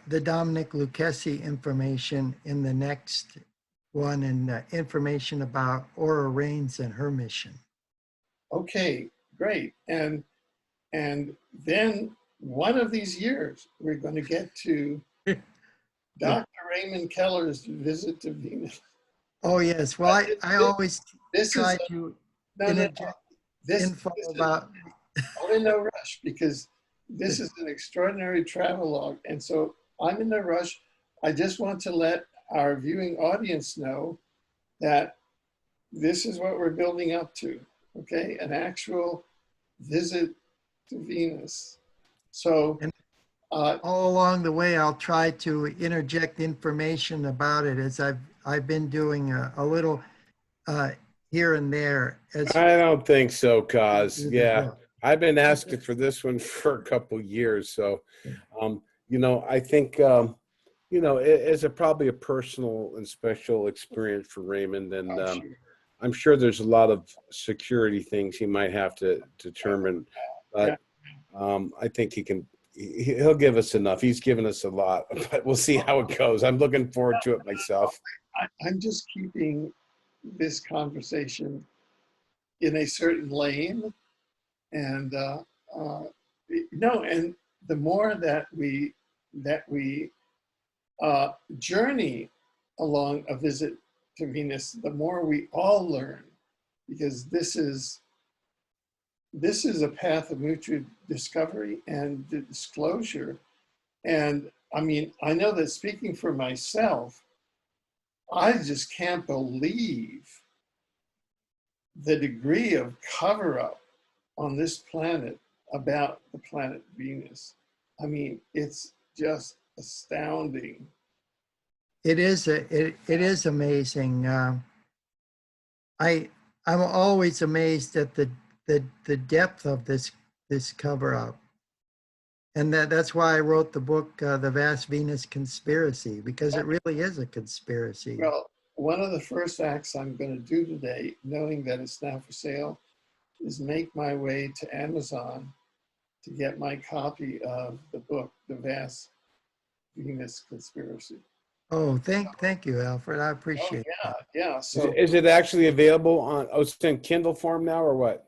the Dominic Lucchesi information in the next one, and information about Aura Reigns and her mission. Okay, great. And then one of these years, we're going to get to Dr. Raymond Keller's Visit to Venus. Oh yes, well I always This try is to no. interject info about. I'm in no rush because this is an extraordinary travelogue, and so I'm in no rush. I just want to let our viewing audience know that this is what we're building up to. Okay, an actual visit to Venus. So. And all along the way, I'll try to interject information about it, as I've been doing a little here and there. I don't think so, Cause. Yeah, I've been asking for this one for a couple years. So, you know, I think, you know, it's probably a personal and special experience for Raymond. And I'm sure there's a lot of security things he might have to determine. But I think he'll give us enough. He's given us a lot, but we'll see how it goes. I'm looking forward to it myself. I'm just keeping this conversation in a certain lane, and no, and the more that we journey along a visit to Venus, the more we all learn, because this is a path of mutual discovery and disclosure. And I mean, I know that speaking for myself, I just can't believe the degree of cover up on this planet about the planet Venus. I mean, it's just astounding. It is amazing. I'm always amazed at the depth of this cover up. And that's why I wrote the book, The Vast Venus Conspiracy, because it really is a conspiracy. Well, one of the first acts I'm going to do today, knowing that it's now for sale, is make my way to Amazon to get my copy of the book, The Vast Venus Conspiracy. Oh, thank you, Alfred. I Oh, appreciate yeah, that. yeah. Is, So, is it actually available on, oh, it's in Kindle form now or what?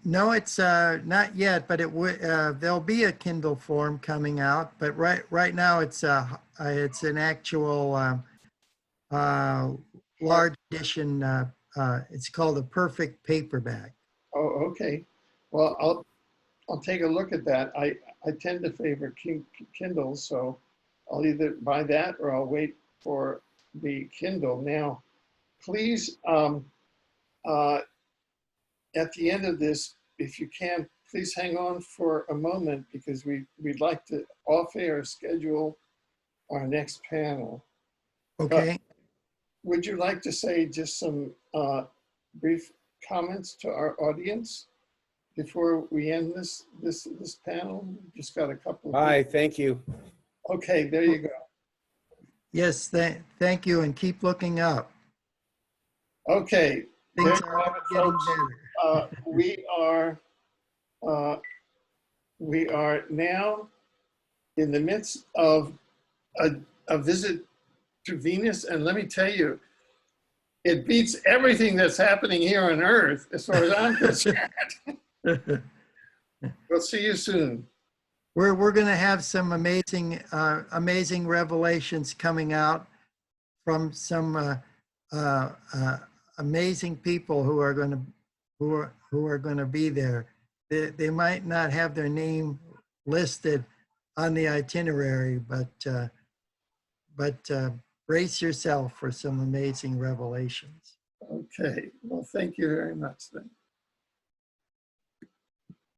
No, it's not yet, but it would. There'll be a Kindle form coming out, but right now it's an actual uh, large edition. It's called a perfect paperback. oh, okay. Well, I'll take a look at that. I tend to favor Kindle, so I'll either buy that or I'll wait for the Kindle. Now, please, at the end of this, if you can, please hang on for a moment because we'd like to off-air schedule our next panel. Okay. Would you like to say just some brief comments to our audience before we end this panel? Just got a couple of. Hi, thank you. Okay, there you go. Yes. Thank you, and keep looking up. Okay, there Things you are have it, getting folks. better. We are now in the midst of a visit to Venus, and let me tell you, it beats everything that's happening here on Earth, as far as I'm concerned. We'll see you soon. We're going to have some amazing revelations coming out from some amazing people who are going to be there. They might not have their name listed on the itinerary, but brace yourself for some amazing revelations. Okay, well, thank you very much then.